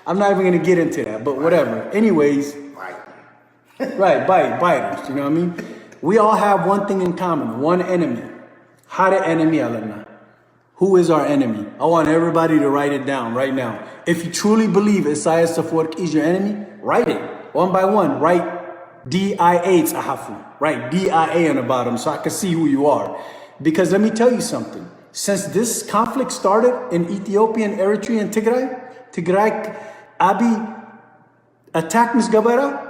I'm not even going to get into that, but whatever. Anyways. Right, biters, you know what I mean? We all have one thing in common, one enemy. Hada enemy alana. Who is our enemy? I want everybody to write it down right now. If you truly believe Isaiah Safark is your enemy, write it one by one. Write DIA, write DIA on the bottom so I can see who you are. Because let me tell you something. Since this conflict started in Ethiopian, Eritrea, and Tigray, Abi attacked Ms. Gabara,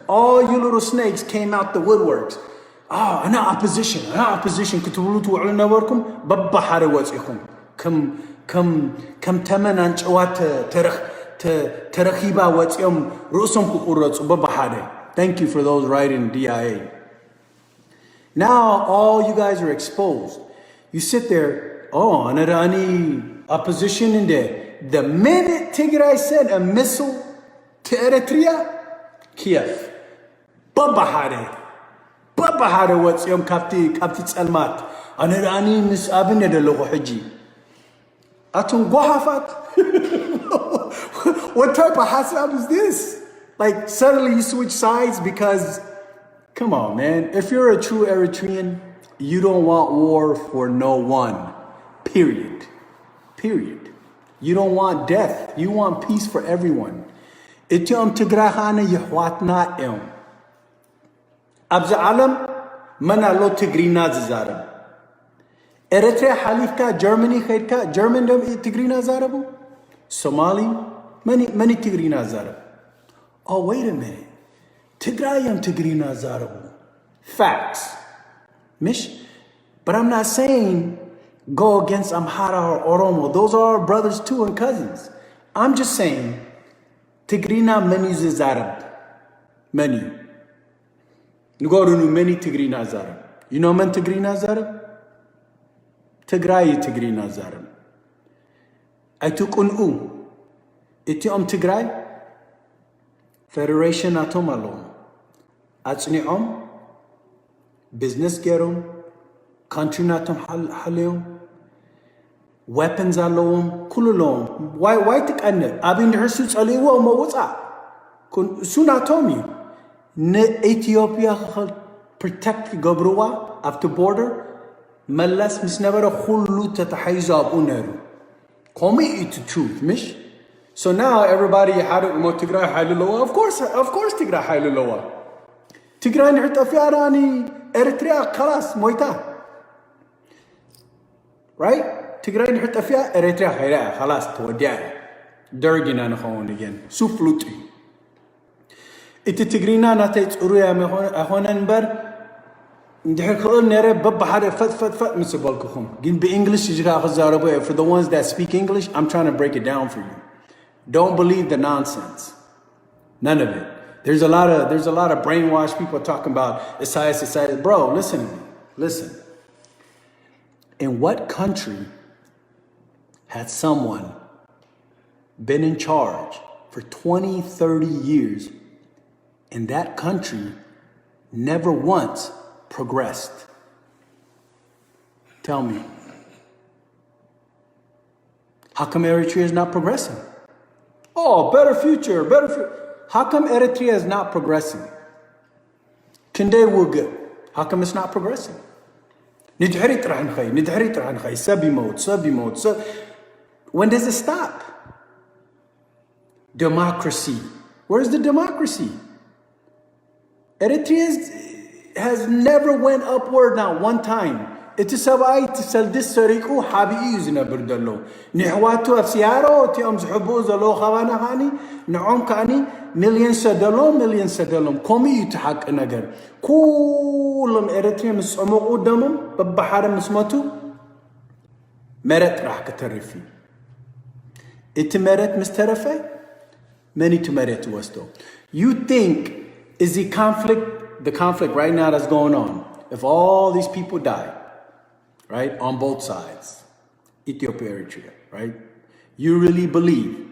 all you little snakes came out the woodworks. أنا opposition كتقولوا توعوا لنا وركم بابا حدا وصيكم كم تمن عن جوات ترخيبا وصيهم رؤسهم كقرصوا بابا حدا. Thank you for those writing DIA. Now all you guys are exposed. You sit there, أنا راني opposition in there. The minute Tigray sent a missile to Eritrea, Kiev, بابا حدا what's يوم كابتي تسألمات أنا راني مس أبني دلوه حجي أتون قحفت. What type of hasab is this? Like suddenly you switch sides because, come on man, if you're a true Eritrean, you don't want war for no one, period. You don't want death, you want peace for everyone. إتيوم تجرحنا يحواتنا يوم أبز عالم منا لو تجرينا زارب. إريتريا حليفكا جرماني خيركا جرمن دم تجرينا زاربو. Somali many تجرينا زارب. Oh wait a minute. Tigrayam تجرينا زاربو. Facts. Mish. But I'm not saying go against Amhara or Oromo. Those are our brothers too and cousins. I'm just saying Tigrina many zarab. Many. Nugorunu many Tigrina zarab. You know men Tigrina zarab? Tigrayi Tigrina zarab. I took unu. Itiom Tigray. Federation atomalo. Atsni'om. Business gerum. Country natum haleum. Weapons alone, kululon. Why take an abin hersuits alewa mo what's up? Soon I told you. Ethiopia protect Gobruwa after border. Malas mis never a whole loot at the Haizab Uneru. Call me it the truth, Mish. So now everybody had it mo Tigray Hailuloa. Of course Tigray Hailuloa. Tigray Nirtafiarani Eritrea Kalas Moita. Right? Tigray نحط فيها إريتريا خيرها خلاص توديها درجنا نخون again سوفلوتي إنت تجرينا نتيجة أرويا هون نبر ندحر خلنا نرى بب حدا فت مسبالكم جين بإنجليش يجرا خزاربه. For the ones that speak English, I'm trying to break it down for you. Don't believe the nonsense. None of it. There's a lot of brainwashed people talking about Isaiah. Bro, listen to me. Listen. In what country had someone been in charge for 20, 30 years and that country never once progressed? Tell me. How come Eritrea is not progressing? Oh, better future. How come Eritrea is not progressing? Kende we're good. How come it's not progressing? When does it stop? Democracy. Where's the democracy? Eritrea has never went upward not one time. It is sabai to sell this sariku habi is never dalo. Nihwatu afsiaro ti amzhubu zalo khawana hani naum kani millions sadalom komi yitahak nagar. كلهم إريتريا مسعمو قدامهم ببحر مسماتو مرت راح كترفي إنت مرت مسترفة many to مرت وستو. You think is the conflict right now that's going on, if all these people die, right, on both sides, Ethiopia, Eritrea, right, you really believe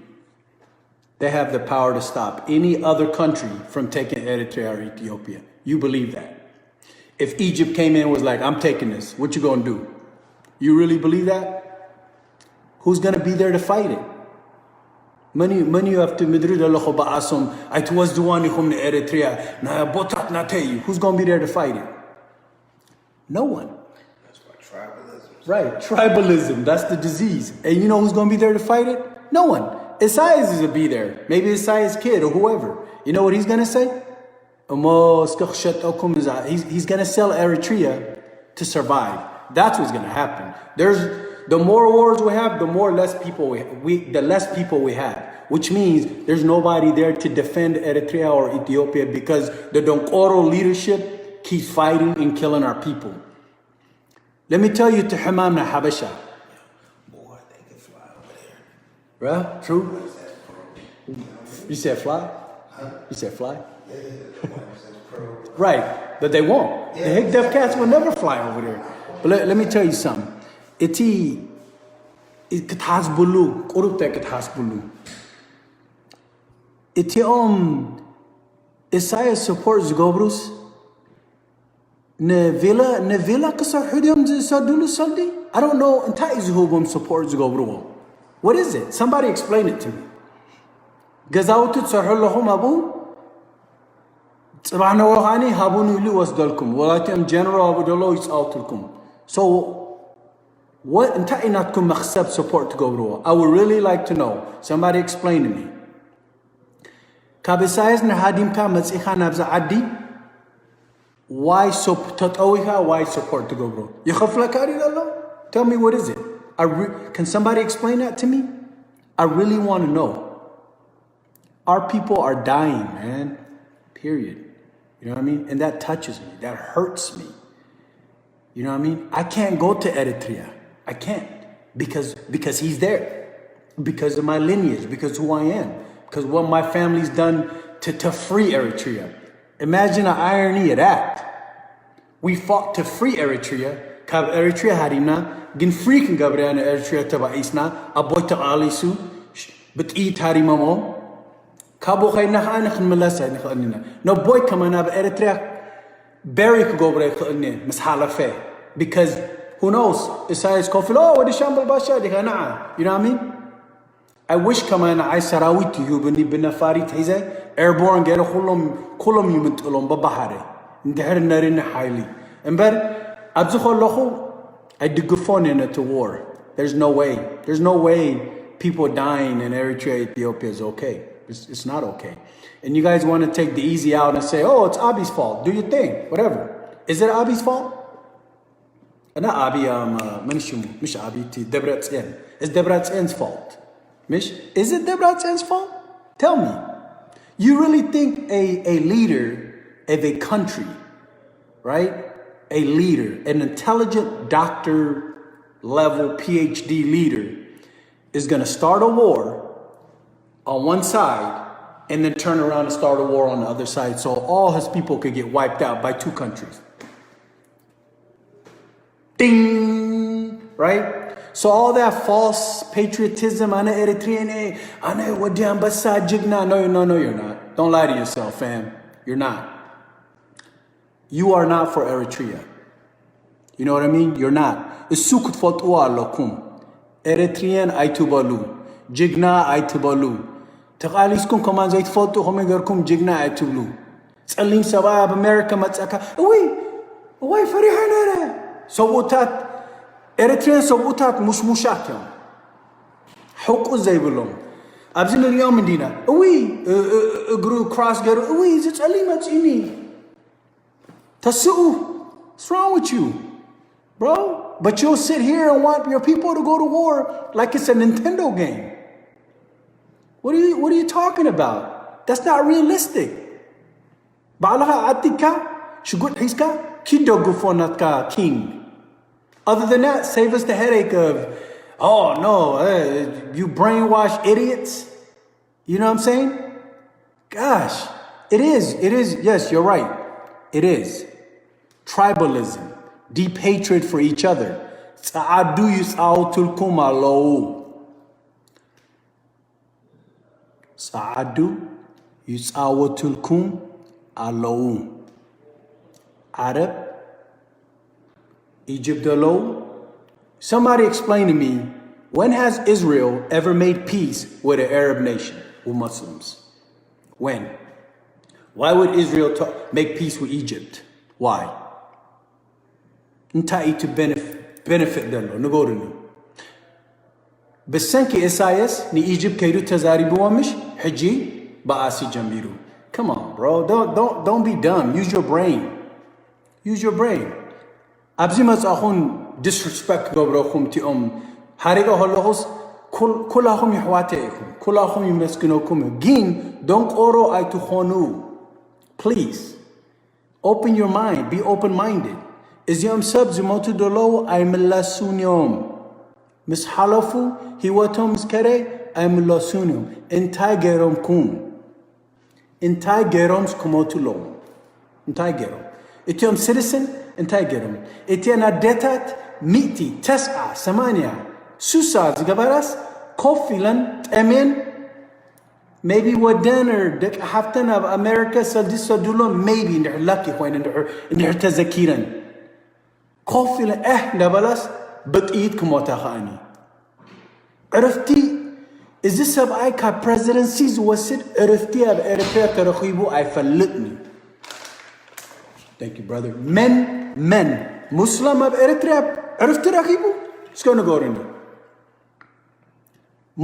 they have the power to stop any other country from taking Eritrea or Ethiopia? You believe that? If Egypt came in and was like, I'm taking this, what you gonna do? You really believe that? Who's gonna be there to fight it? Many you have to midrid Allah ba'asum. I was the one who Eritrea. Na botat na tell you. Who's gonna be there to fight it? No one. That's why tribalism. Right, tribalism, that's the disease. And you know who's going to be there to fight it? No one. Isaias is going to be there. Maybe Isaiah's kid or whoever. You know what he's going to say? He's going to sell Eritrea to survive. That's what's going to happen. The more wars we have, the less people we have. Which means there's nobody there to defend Eritrea or Ethiopia because the Donkoro leadership keeps fighting and killing our people. Let me tell you to Hamamna Habasha. Boy, they can fly over there. Right? True? You said fly? You said fly? Right, but they won't. The Hick Deaf Cats will never fly over there. But let me tell you something. Isaiah supports Gobrus. Nevila kasarhudium sadulu saldi. I don't know. Entire supports Gobru. What is it? Somebody explain it to me. Gazawtu tsarhullahum abu. Tsabana wahani habunu ili wasdalkum. Walatim general abudullah is outulkum. So what entire natkum makhsab support to Gobru? I would really like to know. Somebody explain to me. Kabisayas na hadim ka matsiha nabza addi. Why support to Gobru? Tell me what is it? Can somebody explain that to me? I really want to know. Our people are dying, man. Period. You know what I mean? And that touches me. That hurts me. You know what I mean? I can't go to Eritrea. I can't. Because he's there. Because of my lineage. Because who I am. Because what my family's done to free Eritrea. Imagine the irony of that. We fought to free Eritrea. Kab Eritrea harina. Gin freaking Gabriana Eritrea taba isna. Aboita alisu. But eat harimamo. Kabo khayna khanakh malasa khanina. No boy kamana Eritrea. Barry could go break mishalafe. Because who knows? Isaiah's kofil. Oh, what is Shambal Basha? You know what I mean? I wish كمان عاي سراويتي يبني بنفاري تيزة airborne جاله كلهم يمتلون ببحره ندهر النارين حالي إمبر أبزخو لخو I digufon into war. There's no way people dying in Eritrea, Ethiopia is okay. It's not okay. And you guys want to take the easy out and say, oh, it's Abi's fault. Do your thing, whatever. Is it Abi's fault? Not Abi, Mish Abi, Debretzian. It's Debretzian's fault. Mish, is it Debretzian's fault? Tell me. You really think a leader of a country, right? A leader, an intelligent doctor level PhD leader is going to start a war on one side and then turn around and start a war on the other side so all his people could get wiped out by two countries. Ding! Right? So all that false patriotism, Ana Eritrean, Ana Wadiam Basa Jigna. No, you're not. Don't lie to yourself, fam. You're not. You are not for Eritrea. You know what I mean? You're not. Isukut fatwa lakum. Eritrean aitubalu. Jigna aitubalu. Taqaliskum kaman zait fatu homegarkum jigna aitublu. Tsalim sabab America matsaka. Away farihana. Sabotat. Eritrean sabotat mushmushat yom. حقوق زي بلهم. أبزين اليوم مدينة. Group cross get. It's alima tini. What's wrong with you, bro? But you'll sit here and want your people to go to war like it's a Nintendo game. What are you talking about? That's not realistic. Ba'alaha atika, shugut hiska, kido gufonatka king. Other than that, save us the headache of, oh no, you brainwash idiots. You know what I'm saying? Gosh, it is, yes, you're right. It is. Tribalism, deep hatred for each other. Sa'adu yus'awtulkum alou. Sa'adu yus'awtulkum alou. Arab, Egypt alou. Somebody explain to me, when has Israel ever made peace with an Arab nation, with Muslims? When? Why would Israel make peace with Egypt? Why? To benefit ደሎ ንጎርኒ በሰንኪ ኢሳያስ ንኢጅፕት ከይዱ ተዛሪብዎምሽ ሕጂ በአሲ ጀሚሩ come on bro don't be dumb use your brain ኣብዚ መጻኹን disrespect ገብረኹም ቲኦም ሓሪቀ ሆለኹስ ኩላኹም ይሕዋተይ ኢኹም ኩላኹም ይመስግነኩም ግን ደንቆሮ ኣይትኾኑ please open your mind be open minded እዚኦም ሰብ ዝሞቱ ደለዉ ኣይምለሱን እዮም ምስ ሓለፉ ህይወቶም ምስ ከረ ኣይምለሱን እዮም እንታይ ገይሮምኩም እንታይ ገይሮም ክሞቱ ኣለዉ እንታይ ገይሮም እቲኦም ሲቲዝን እንታይ ገይሮም እቲአን ኣዴታት 180 ሱሳ ዝገበራስ ኮፍ ኢለን ጠሜን maybe ወደን ደቂ ሓፍተን ኣብ ኣሜሪካ ሰልዲሰዱሎም maybe እንድሕር ላኪ ኮይነ እንድሕር ተዘኪረን ኮፍ ኢለን እንዳበላስ በጥይት ክሞታ ኸኣኒ ዕረፍቲ እዚ ሰብኣይ ካብ ፕሬዚደንሲ ዝወስድ ዕረፍቲ ኣብ ኤርትራ ተረኺቡ ኣይፈልጥኒ thank you brother men ሙስሊም ኣብ ኤርትራ ዕረፍቲ ረኺቡ እስከ ንገሩኒ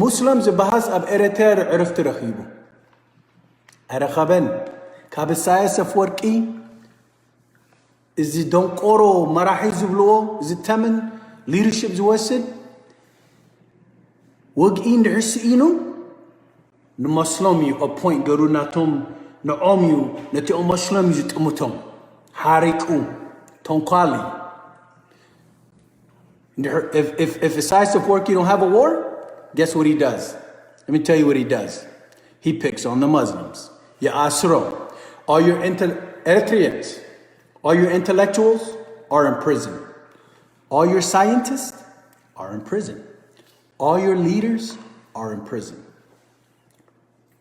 ሙስሊም ዝበሃስ ኣብ ኤርትራ ዕረፍቲ ረኺቡ ኣይረኸበን ካብ ኢሳያስ አፈወርቂ እዚ ደንቆሮ መራሒ ዝብልዎ ዝተምን ሊደርሺፕ ዝወስድ ወግኢ እንድሕር ስኢኑ ንመስሎም እዩ ኣፖይንት ገሩ ናቶም ንዖም እዩ ነቲኦም መስሎም እዩ ዝጥምቶም ሓሪቁ ተንኳሊ if Isaias Afwerki don't have a war guess what he does let me tell you what he does he picks on the Muslims ya asro all your Eritreans all your intellectuals are in prison all your scientists are in prison all your leaders are in prison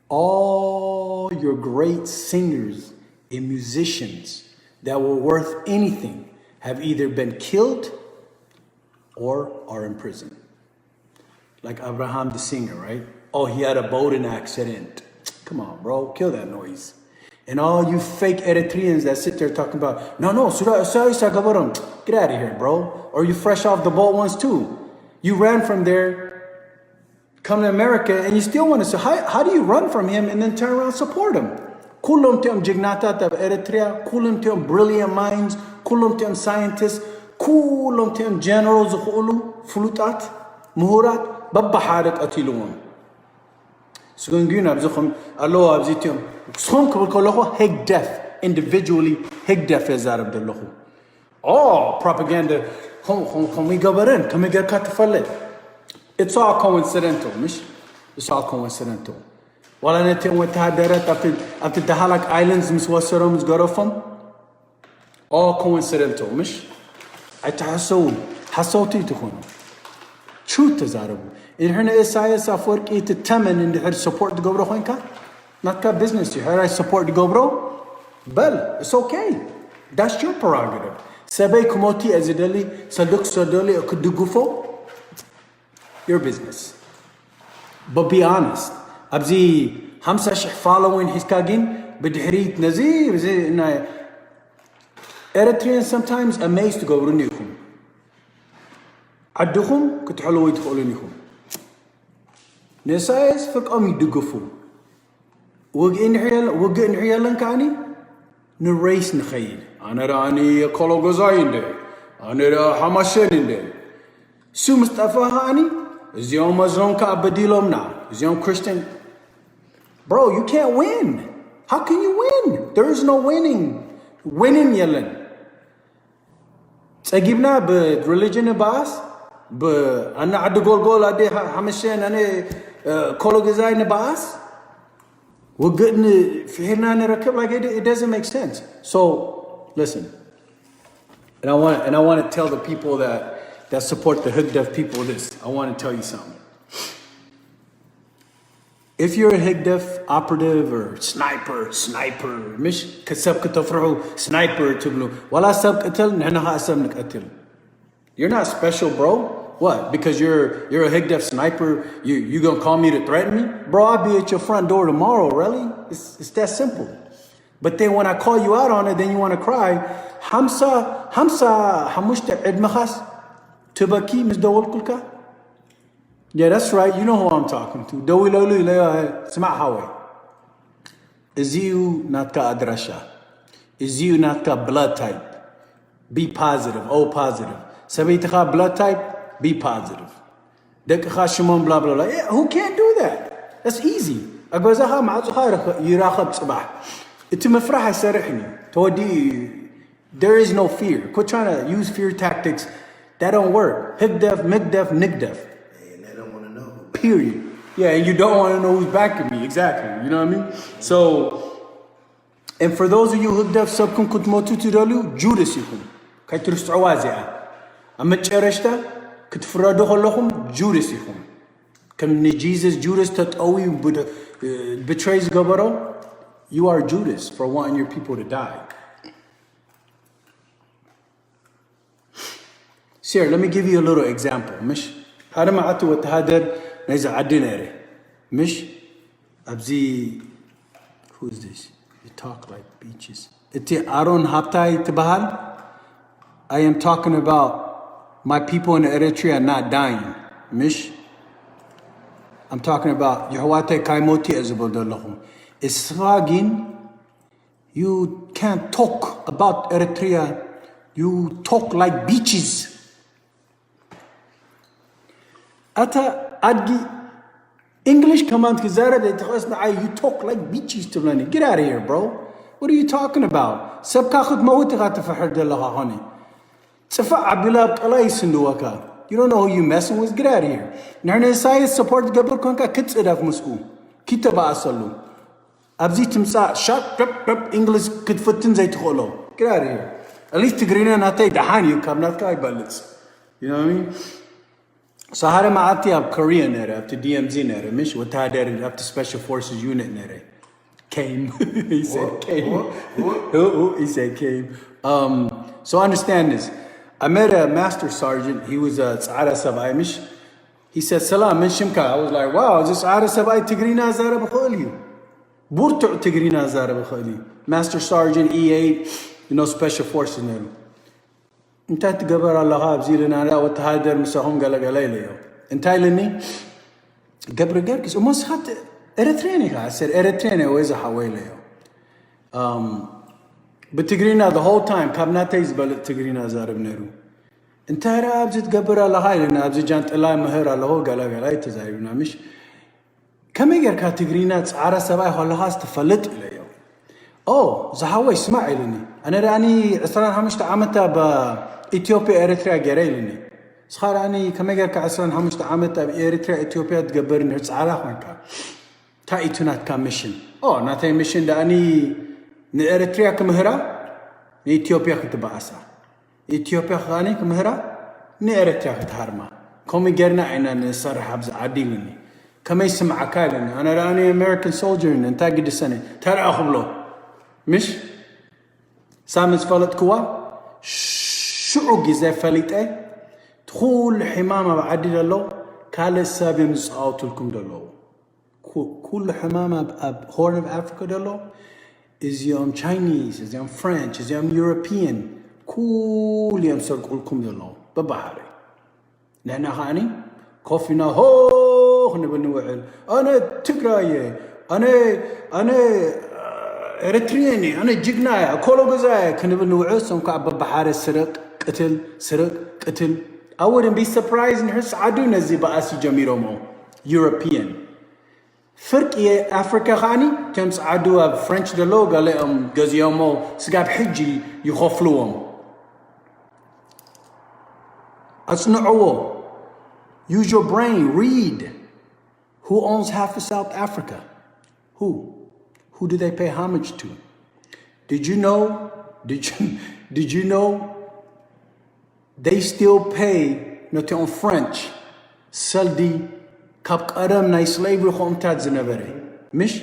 all your great singers and musicians that were worth anything have either been killed or are in prison. Like Abraham the singer, right? Oh, he had a boating accident. Come on, bro, kill that noise. And all you fake Eritreans that sit there talking about, no, get out of here, bro. Or you fresh off the boat once too. You ran from there, come to America, and you still want to say, how do you run from him and then turn around and support him? Kulum tiom jignatat of Eritrea, kulum tiom brilliant minds, kulum tiom scientists, kulum tiom generals khulu flutat muhurat babbaharak atilum. Sugunguna abzukhum allo abzitium. Skhum kolokho heg deaf individually heg deaf as Arab delokhu. Oh, propaganda khum we govern come get cut fallet. It's all coincidental, mish. It's all coincidental. Wala netiom wetadarat after the Halak Islands miswasarum zgarofum. All coincidental, mish. أتحسون حسوتي تخونوا شو تزاربوا إن هنا إسايس أفورك تتمن إن هر support the government خوينك not got business you heard I support the government bel it's okay that's your prerogative سبي كموتي أزدلي صدق صدلي أكدقفو your business but be honest أبزي همسة شح following حسكاجين بدحريت نزير زي إنه Eritreans sometimes amazed to go runnikum. عدهم كتحلو يدخلونيكم. نسايس فقام يدقفوا. وقين حيالن كاني نريس نخيل. أنا راني كولو غزاين ده. أنا را حماشين ده. سو مصطفى هاني زيوم مزرون كأبديلومنا. زيوم Christian. Bro, you can't win. How can you win? There is no winning. Winning yellen. تجيبنا برeligion باس أنا عد قول أدي حمشين أنا كولوجيزاين باس وقدني في هنا نركب like it doesn't make sense. So listen, and I want to tell the people that support the hood deaf people this. I want to tell you something. If you're a Higdef operative or sniper, مش كسب كتفرحوا sniper تبلو ولا سب قتل نحن سب نقتل. You're not special, bro. What? Because you're a Higdef sniper, you gonna call me to threaten me? Bro, I'll be at your front door tomorrow, really? It's that simple. But then when I call you out on it, then you want to cry. Hamsa hamushta idmakhas to تبكي مش دول كلك yeah that's right you know who I'm talking to دوي لولو لا سمع هواي إزيو ناتكا أدرشة إزيو ناتكا blood type be positive O positive سبيتخا blood type be positive دك خاشمون blah blah blah yeah, who can't do that that's easy أجوزها مع صخير يراقب صباح أنت مفرح يسرحني تودي there is no fear quit trying to use fear tactics that don't work هكدف مكدف نكدف And they don't want to know. period yeah and you don't want to know who's backing me exactly you know what I mean so and for those of you هكدف سبكم كنت موتو تدلو جودس يكون كي ترسعوا وازعة أما تشرشتا كتفرادو خلوهم جودس يكون كم Jesus Judas تتقوي betrays Gabaro you are Judas for wanting your people to die. Sir, let me give you a little example. مش هذا ما عتو وتهدر نزع عدناري مش أبزي who's this you talk like beaches إتي أرون هابتاي تبهال I am talking about my people in Eritrea not dying مش I'm talking about Yahwate Kaimoti Ezebodalahum. Isragin, you can't talk about Eritrea. You talk like beaches. Ata adgi English command kizara de you talk like beaches to learn. Get out of here, bro. What are you talking about? Sabkakhut mawtigat fahad Allah hani. Safa Abdullah Qalay Sinduaka. You don't know who you messing with? Get out of here. Narna science support Gabur Konka kits it of Musku. Kitaba Asalu. Abzi Timsa, shut up English kid footin zay holo. Get out of here. At least Tigrina Nate Dahani come not Kai bullets. You know what I mean? Sahara Maati up Korean nere, up to DMZ nere, Mish Watadere, up to Special Forces Unit nere. Came. He said came. He said came. So understand this. I met a master sergeant. He was a Tzara Savai Mish. He said, Salam, Mish Shimka. I was like, wow, is this Tzara Savai Tigrina Zara Bakholi? Burtu Tigrina Zara Bakholi. Master Sergeant E8, you know, Special Forces name. Inta Gabar Allah Zirina Watahader Musahum Galagaleo. In Thailand, Gabriel, almost had Eritrean. I said, Eritrean always a Haweleo. But Tigrina the whole time, Kabnate is Balit Tigrina Zarab Neru. And Tara Abzit Gabara Lahai and Abzijant Elah Mahera Laho Galagalai Tazaruna Mish. Kamigar Katigrina Ara Savai Holahas to Falit Leo. Oh, Zahawa Ismailini. And Rani Asran Hamishta Amata ba Ethiopia Eritrea Gerelini. Sharani Kamigar Kasran Hamishta Amata Eritrea Ethiopia Gaburn Hertz Arahanka. Ta itunat commission. Oh, not a mission that any Eritrea كمهرة إثيوبيا كتبعسا إثيوبيا خاني كمهرة Eritrea كتهرما كم يجرنا عنا نصر حبز عديلني كم يسمع كايلني أنا راني American soldier أنت قد السنة ترى أخبله مش سامس فلت كوا شو جزء فلت إيه دخول حمامة بعدي الله كال سابي مسعوت لكم دلو كل حمامة ب Horn of Africa دلو is young Chinese, is young French, is young European. Cool yam circlekum dalo. Babahari. Nana hani? Coffee ho nebenuel. Ana Tigraye. Ana Eritrean, ana Jignaya, Kologazai, Kanebenuel, some Babahari Sirak, Katil. I wouldn't be surprised in her Saduna Ziba Asi Jamiromo. European. فرق أفريقيا خاني تمس عدوا فرنش دلو قال لهم جزيومو سقاب حجي يخفلوهم أصنعوه use your brain read who owns half of South Africa who do they pay homage to did you know they still pay not on French Saldi Kap Adam na slavery homtad zinavere. Mish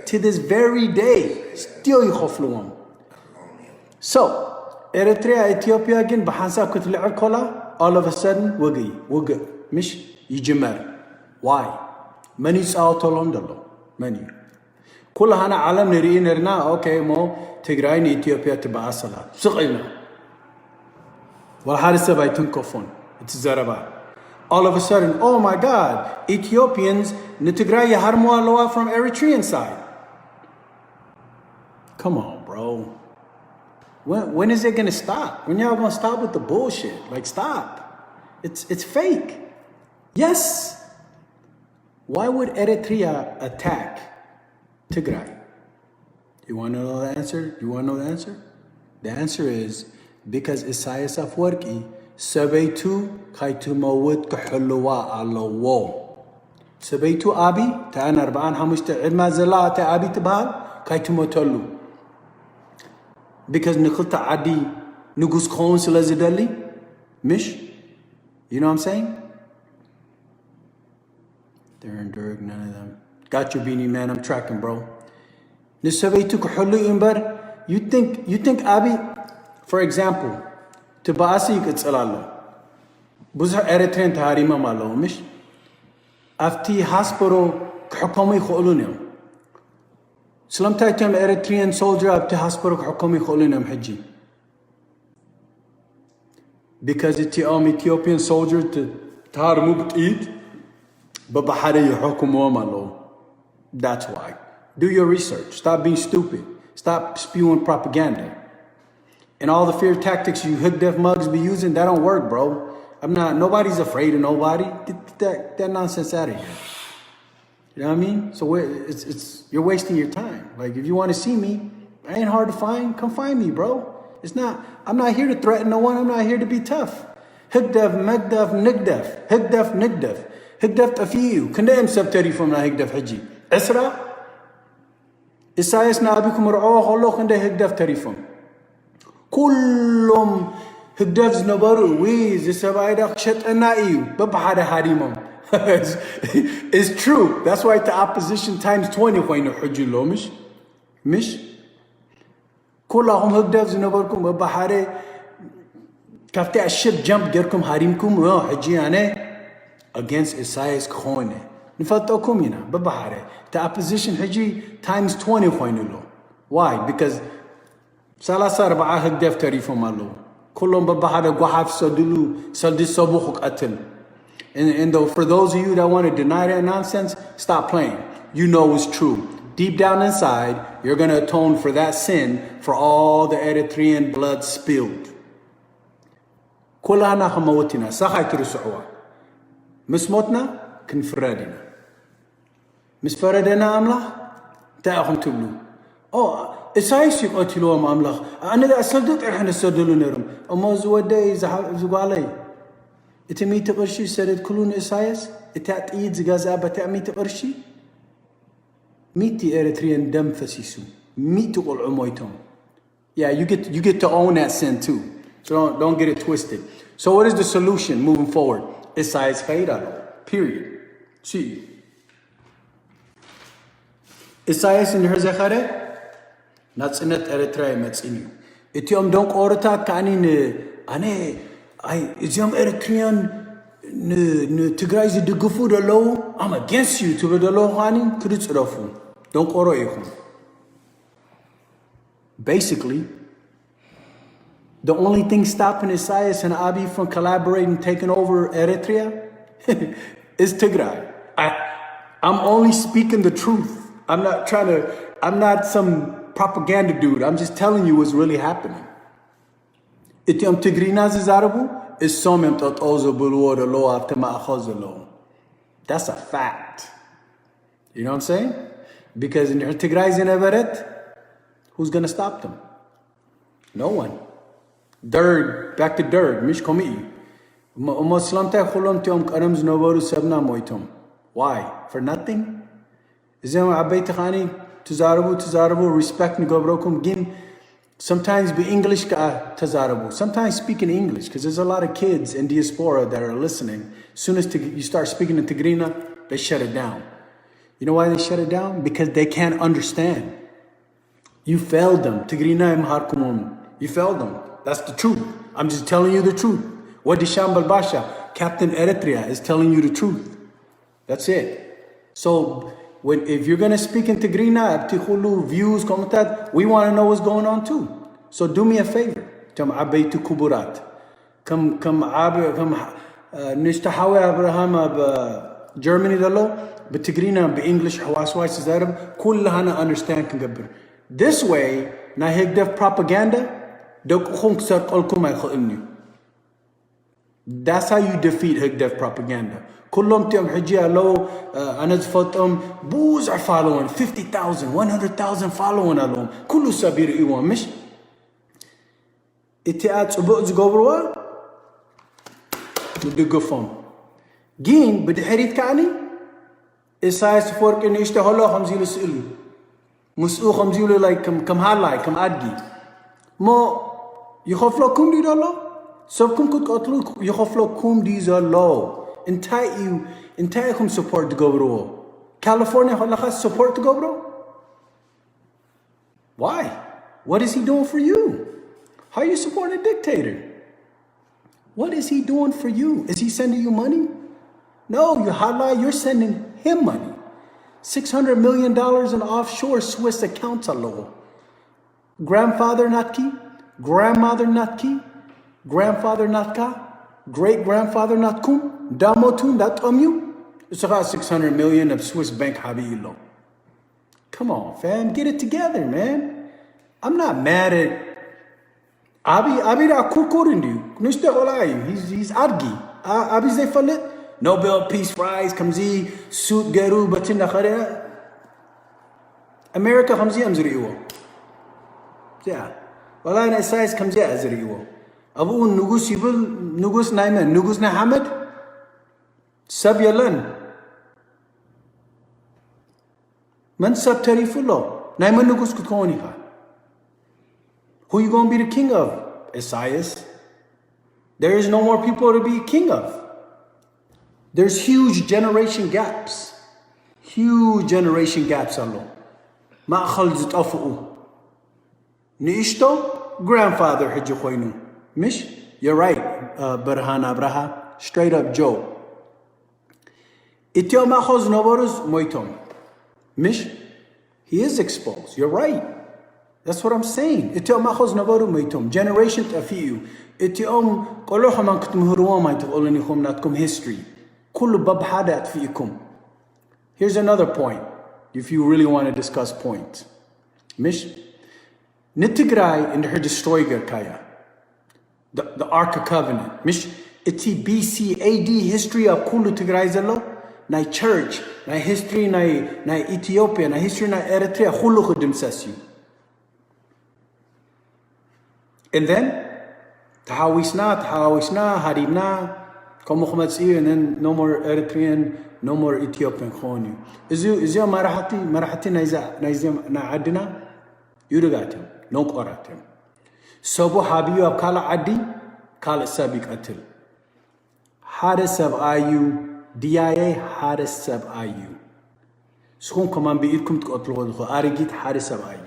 to this very day still يخفلوهم. So Eritrea, Ethiopia again بحنسا كتلعب كلا all of a sudden وقي مش يجمر. Why? Many ساعات لندن many. كلها أنا عالم نري نرنا أوكي مو تجرين إثيوبيا تبع أصلا سقينا. والحارس بيتون كفون It's Zaraba. All of a sudden, oh my God, Ethiopians, Nitigray Harmo Aloha from Eritrean side. Come on, bro. When is it gonna stop? When y'all gonna stop with the bullshit? Like, stop. It's fake. Yes. Why would Eritrea attack Tigray? You wanna know the answer? You wanna know the answer? The answer is because Isaias Afwerki Sabeitu Kaitu Mawit Kahulwa Alowo. Sabeitu Abi, Ta'an Arba'an Hamusta Idma Zala Ta Abi Tabal, Kaitu Motolu. Because Nikulta Adi Nugus Khon Silazidali, Mish. You know what I'm saying? Darren Durg, none of them. Got your beanie, man. I'm tracking, bro. Nisabeitu Kahulu Imbar. You think Abi, for example, to Baasi Kitsalalo. Buzha Eritrean Taharima Malo, Mish. Afti Hasporo Kakomi Kholunim. Slamtaitam Eritrean soldier up to Hasporo Kakomi Kholunim Haji. Because it's Ethiopian soldier to Tarmuk eat, but Bahari Hukumo Malo. That's why. Do your research. Stop being stupid. Stop spewing propaganda. And all the fear tactics you hood deaf mugs be using, that don't work, bro. Nobody's afraid of nobody. Get that nonsense out of here. You know what I mean? So you're wasting your time. Like, if you want to see me, I ain't hard to find. Come find me, bro. I'm not here to threaten no one. I'm not here to be tough. Higdef, Megdef, Nigdef. Higdef, Nigdef. Higdef Tafiyu. Kandem Sabtari from the Higdef Haji. Esra? Isaias Nabikum Ra'o Holo Kande Higdef Tarifum. كلهم هدفز نبرو ويز السبايدة شت النائيو ببحر هاريمهم. It's true. That's why the opposition times 20 وين حجوا له مش كلهم هدفز نبركم ببحر كفتة الشب جنب جركم هاريمكم حجي أنا against Isaiah's خونه نفتوكم هنا ببحر the opposition حجي times 20 وين له. Why? Because ثلاثة أربعة هدف تريفهم الله كلهم ببحر قحف سدلو سلدي صبوخ قتل. And for those of you that want to deny that nonsense, stop playing. You know it's true. Deep down inside, you're going to atone for that sin for all the Eritrean blood spilled. كلنا خموتنا سخيت رسعوا مسموتنا كنفردنا مسفردنا أملا تأخذ تبلو. إسايس يقتلوا ما أملاخ أنا ذا أصدق إحنا صدلوا نرم أما زودي زقالي إتمي تقرشي سرد كلون إسايس إتأتيد زجاجة بتأمي تقرشي ميتي إريتريان دم فسيسو ميتو قل عمويتهم. Yeah, you get to own that sin too. So don't get it twisted. So what is the solution moving forward? Isaias Faidalo. Period. See. Isaias in her Zechare. ناتسنت إريتريا متسينيو. إتيوم دونك أورتا كاني أنا إزيام إريتريان تجري زي دقفو دلو. I'm against you. تبى دلو هاني كريت رافو. دونك أورو إيهم. Basically, the only thing stopping Isaias and Abi from collaborating and taking over Eritrea is Tigray. I'm only speaking the truth. I'm not some propaganda dude. I'm just telling you what's really happening. Itiam Tigrina Zarabu is somem tot ozo bulwar lo after ma'achozelo. That's a fact. You know what I'm saying? Because in Tigray's in Everett, who's gonna stop them? No one. Back to Derg, Mish Komi. Muslimta khulum tiom karams novaru sabna moitum. Why? For nothing? Izam abay khani tazarabu respect ngobrokum gin. Sometimes be English ka tazarabu. Sometimes speak in English because there's a lot of kids in diaspora that are listening. As soon as you start speaking in Tigrina, they shut it down. You know why they shut it down? Because they can't understand. You failed them. Tigrina imharkumum. You failed them. That's the truth. I'm just telling you the truth. What Disham Balbasha, Captain Eritrea, is telling you the truth. That's it. So if you're gonna speak in Tigrina, Abtikhulu, views, commentat, we want to know what's going on too. So do me a favor. Come abeitu kuburat. Come نشتحوي أبراهام بجرماني دلو بتجرينا بإنجليش حواسواي سزارب كلها أنا understand كنقبر. This way نا هيك propaganda دوك خونك سر قلكم ما يخلني. That's how you defeat هيك propaganda. كلهم تيم حجيا لو أنا زفتهم بوز following 50,000 100,000 following عليهم كله سبير إيوان مش اتقاد أبوء زقبروا ندقفهم جين بدي حريت كعني إسايس فورك إني إشتهلا خمزيلو سئلو مسؤول خمزيلو لايك كم هالاي كم أدقي ما يخفلكم دي دالله سبكم كنت قتلوا يخفلكم دي زالله انتايكم support تقبروا California خلا خاص support تقبروا Why? What is he doing for you? How are you supporting a dictator? What is he doing for you? Is he sending you money? No, you highlight, you're sending him money. $600 million in offshore Swiss accounts alone. Grandfather not key, grandmother not key, grandfather not ka, great grandfather not kum, damotun that you. It's about 600 million of Swiss bank habilo. Come on, fam, get it together, man. I'm not mad at Abi da kurkurindu. Nushte olay. He's adgi. Abi ze falit. Nobel Peace Prize kamzi suit geru batin khare. America kamzi amzriwo. Yeah. Wala na size kamzi azriwo. Abu nugus yibul nugus naiman nugus na Hamad. Sab yalan. Man sab tarifullo. Naiman nugus kutkoni ha. Who you gonna be the king of? Isaias. There is no more people to be king of. There's huge generation gaps. Huge generation gaps alone. Ma'akhal zitafu. Niishto, grandfather hiji khoinu. Mish, you're right, Barhan Abraha. Straight up Joe. Itio ma'khoz noborus moitom. Mish, he is exposed. You're right. That's what I'm saying. Itiom ma'khoz navaru meitom. Generation tafiu. Itiom qoloha man kutmuhruwa ma tqoluni khum natkum history. Kullu bab hada fiikum. Here's another point. If you really want to discuss points. Mish Nitigrai in her destroyer kaya. The Ark of Covenant. Mish iti BC AD history of kullu Tigray zalo. Na church, na history na Ethiopia, na history na Eritrea kullu khudim sasyu. And then, Tahawisna, Haribna, Komukhmatsi, and then no more Eritrean, no more Ethiopian Khoni. Is you Marahati na Adina? Yurugatim, no Koratim. Sobo Habiyu of Kala Adi, Kala Sabik Atil. Hadesab Ayu, DIA Hadesab Ayu. Skum Command be Itkum to Otlo, Arigit Hadesab Ayu.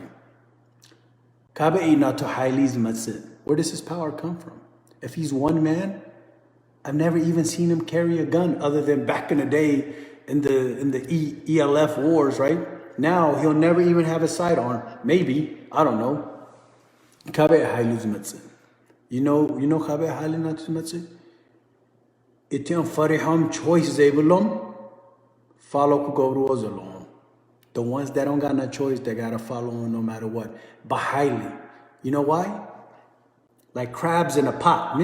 Where does his power come from? If he's one man, I've never even seen him carry a gun other than back in the day in the ELF wars, right? Now he'll never even have a sidearm. Maybe, I don't know. You know Kabe Halinatsumatsu? Itiam Fariham choice Zabulum, follow Kugoruz alone. The ones that don't got no choice, they gotta follow on no matter what. But highly. You know why? Like crabs in a pot.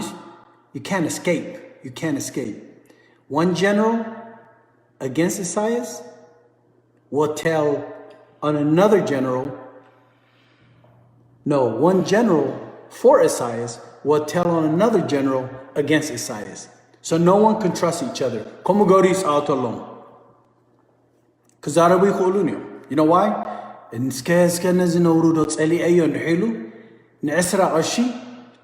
You can't escape. You can't escape. One general against Isaias will tell on another general. No, one general for Isaias will tell on another general against Isaias. So no one can trust each other. Como goris out alone. You know why? In Skazkanaz in Urudot Eli Ayon Hilu, Nesra Ashi,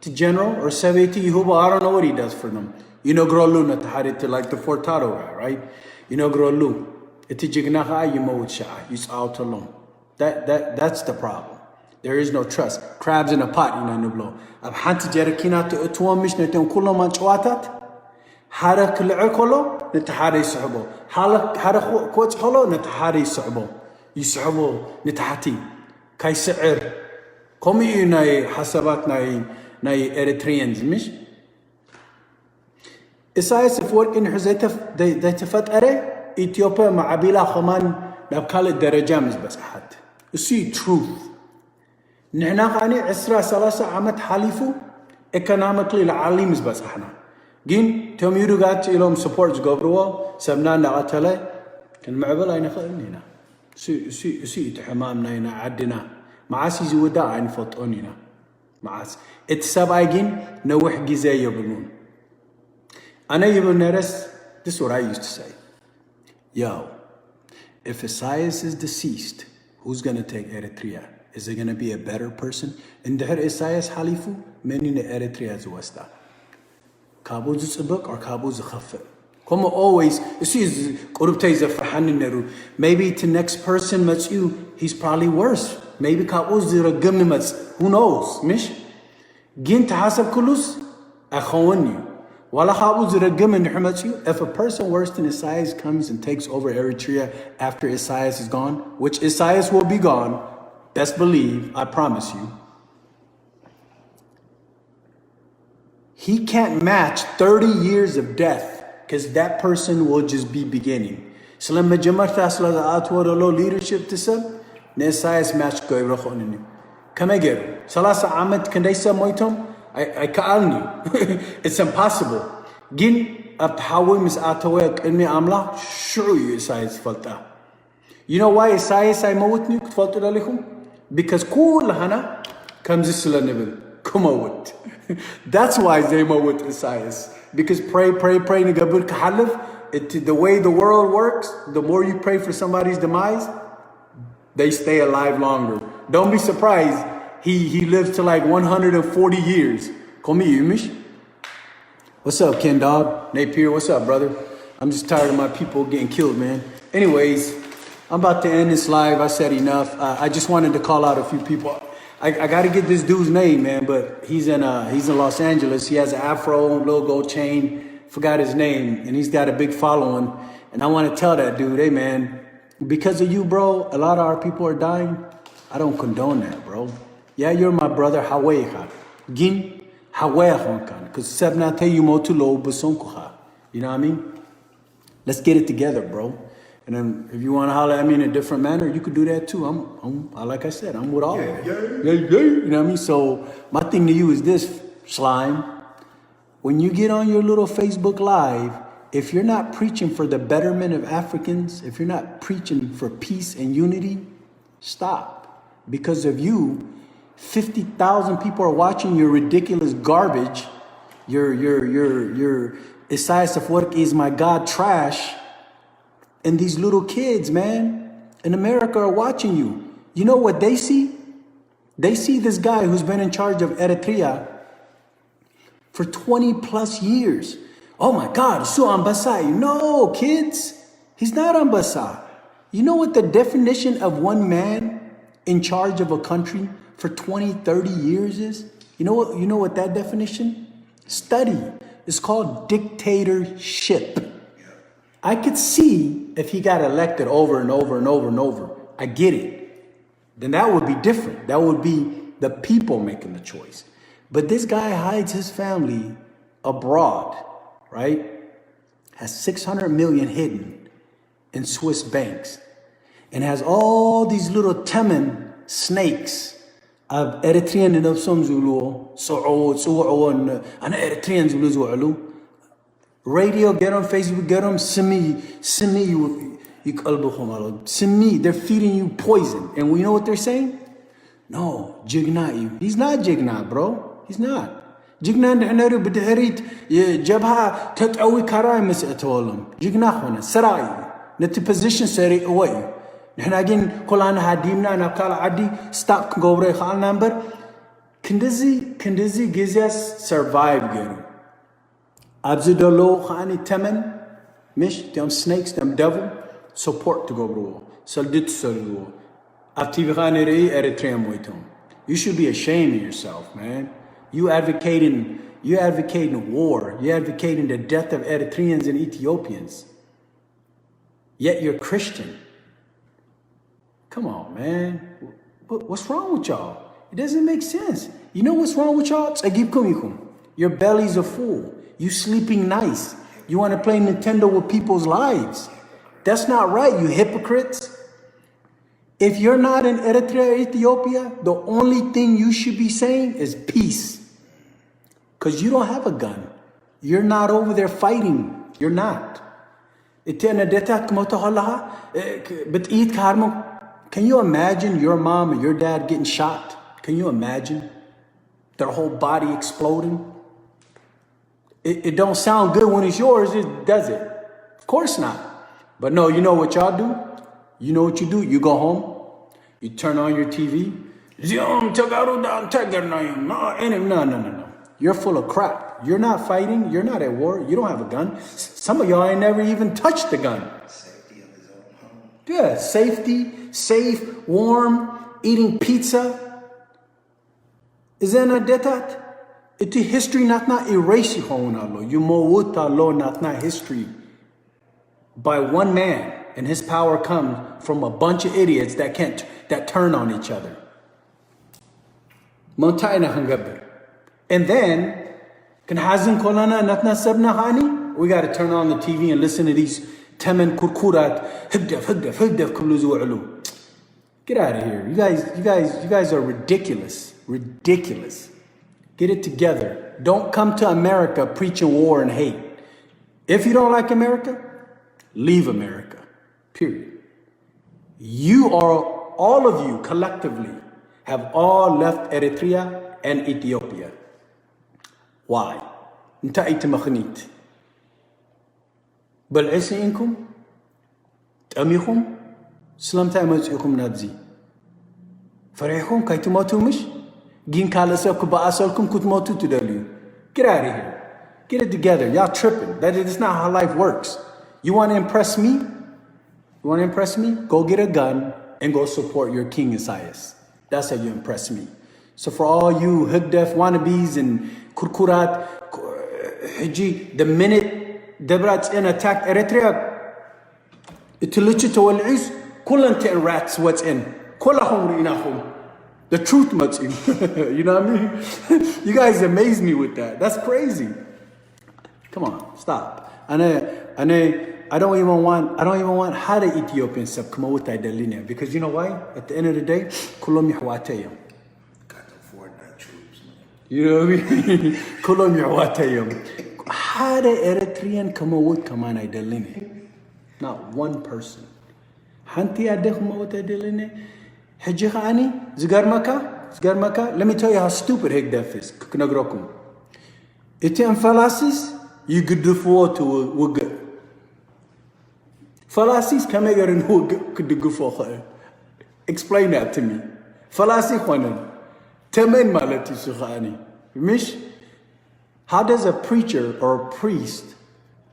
to general or Saveti Yehuba, I don't know what he does for them. You know Grolun at Harit like the Fortado guy, right? You know Grolu. Etijignaha Yumowcha, he's out alone. That's the problem. There is no trust. Crabs in a pot, you know, blow. Abhanti Jerakina to Tuamish Netum Kuloman Chwatat. Hara Kulakolo, Netahari Sabo. Hara quotes hollow, Netahari Sabo. Yusabo, Netahati. Kaiser. Komi Nai Hasabat Nai Eritreans, Mish. إسايس فورك إن حزيت ديتفت أري إثيوبيا مع بلا خمان نبكال الدرجة مش بس أحد see truth نحنا قاني عسرة 3 عامت حليفو economically العالي مش بس إحنا جين توم يروقات إلهم supports قبروا سبنا نقتله كان معبل أين خلينا سي تحمامنا هنا عدنا معاسي زودا عين فطونينا معاس اتساب جين نوح جزايا بنون أنا يبون نرس this is what I used to say yo if Isaias is deceased who's gonna take Eritrea is it gonna be a better person in the Isaias Halifu many in Eritrea زوستا كابوز صبق or كابوز خفف come always you see قربتي زفحان النرو maybe the next person must you he's probably worse maybe كابوز رقم مس who knows مش جين حسب كلوس أخواني ولا كابوز رقم نحمت you if a person worse than Isaias comes and takes over Eritrea after Isaias is gone which Isaias will be gone best believe I promise you he can't match 30 years of death because that person will just be beginning. So لما جمعت أصلا أطور له leadership تسب نسايس match كوي رخونني كم يجرو 3 عامد كنديسة مويتهم I كأني it's impossible جين أبحاول مس أتوقع إني أملا شو يسايس فلتا you know why يسايس يموتني كتفلتوا لكم because كل هنا كم زسلا نبل كموت that's why they with Isaias because pray nigabur kahalif the way the world works the more you pray for somebody's demise they stay alive longer don't be surprised he lives to like 140 years Komi Yumish what's up Ken Dog Napier what's up brother I'm just tired of my people getting killed man anyways I'm about to end this live I said enough I just wanted to call out a few people I got to get this dude's name, man, but he's in Los Angeles. He has an afro, little gold chain. Forgot his name, and he's got a big following. And I want to tell that dude, hey, man, because of you, bro, a lot of our people are dying. I don't condone that, bro. Yeah, you're my brother, Haweha. Gin Haweha, because Sebnate Yumotulo Busonkuha. You know what I mean? Let's get it together, bro. And then if you want to holler at me in a different manner, you could do that too. Like I said, I'm with all of them. Yeah. You know what I mean? So my thing to you is this, Slime. When you get on your little Facebook Live, if you're not preaching for the betterment of Africans, if you're not preaching for peace and unity, stop. Because of you, 50,000 people are watching your ridiculous garbage. Your Isaias of work is my God trash. And these little kids, man, in America are watching you. You know what they see? They see this guy who's been in charge of Eritrea for 20 plus years. Oh my God, so Ambasai. No, kids, he's not Ambasai. You know what the definition of one man in charge of a country for 20, 30 years is? You know what that definition? Study. It's called dictatorship. I could see if he got elected over and over and over and over. I get it. Then that would be different. That would be the people making the choice. But this guy hides his family abroad, right? Has 600 million hidden in Swiss banks. And has all these little temen snakes of Eritrean and of some Zulu, and Eritrean Zulu. Radio, get on Facebook, get on Simi, they're feeding you poison. And we know what they're saying? No, Jigna you. He's not Jigna, bro. He's not. Jigna نحن بدهريت جبهة تتعوي كراي مسأتولم. Jigna خنا سراي. نت position سري away. نحن أجين كلنا هديمنا نبكال عدي stop كغوري خال number. كندزي جزيس survive جرو. Abzidolo khani temen, mish, them snakes, them devil, support to go bro. Saldit salu. Atv Asena Eritrean moitum. You should be ashamed of yourself, man. You advocating war. You advocating the death of Eritreans and Ethiopians. Yet you're Christian. Come on, man. What's wrong with y'all? It doesn't make sense. You know what's wrong with y'all? Your bellies are full. You sleeping nice. You want to play Nintendo with people's lives. That's not right, you hypocrites. If you're not in Eritrea, Ethiopia, the only thing you should be saying is peace. Because you don't have a gun. You're not over there fighting. You're not. Can you imagine your mom and your dad getting shot? Can you imagine their whole body exploding? It don't sound good when it's yours, does it? Of course not. But no, you know what y'all do? You know what you do? You go home, you turn on your TV. No. You're full of crap. You're not fighting. You're not at war. You don't have a gun. Some of y'all ain't never even touched the gun. Safety of his own home. Yeah, safety, safe, warm, eating pizza. Is that not that? It's history not erase you, you not history. By one man, and his power comes from a bunch of idiots that turn on each other. And then, we got to turn on the TV and listen to these temen kurkurat. Get out of here. You guys are ridiculous. Ridiculous. Get it together. Don't come to America preaching war and hate. If you don't like America, leave America. Period. All of you collectively have all left Eritrea and Ethiopia. Why? انت مخنيت بالعسي إنكم تأميكم سلامتا مزيكم نابزي فريحكم كي تموتوا مش جين كالسيكم بأسلكم كتموتوا تدليو. Get out of here. Get it together. Y'all tripping. That's not how life works. You want to impress me? You want to impress me? Go get a gun and go support your king Isaias. That's how you impress me. So for all you Hugdef wannabes and Kurkurat, the minute Debrat's in attack Eritrea, Itilichito al-Is, Kulante rats what's in. The truth much in. You know what I mean? You guys amaze me with that. That's crazy. Come on, stop. I don't even want how the Ethiopians sub come out with that linear, because you know why? At the end of the day, kulom yahwatayim. Got the Fortnite troops, man. You know what I mean? Kulom yahwatayim. How the Eritrean come out with come on that linear? Not one person. Hanti adeh come out with that linear. Hejihani zgarmaka. Let me tell you how stupid Hegdef is. Knagrokum. Itian falasis. You could do for to wugga. Falasis come here and who could do for her. Explain that to me. Falasi khwanan. Temen malati sukhani. Mish, how does a preacher or a priest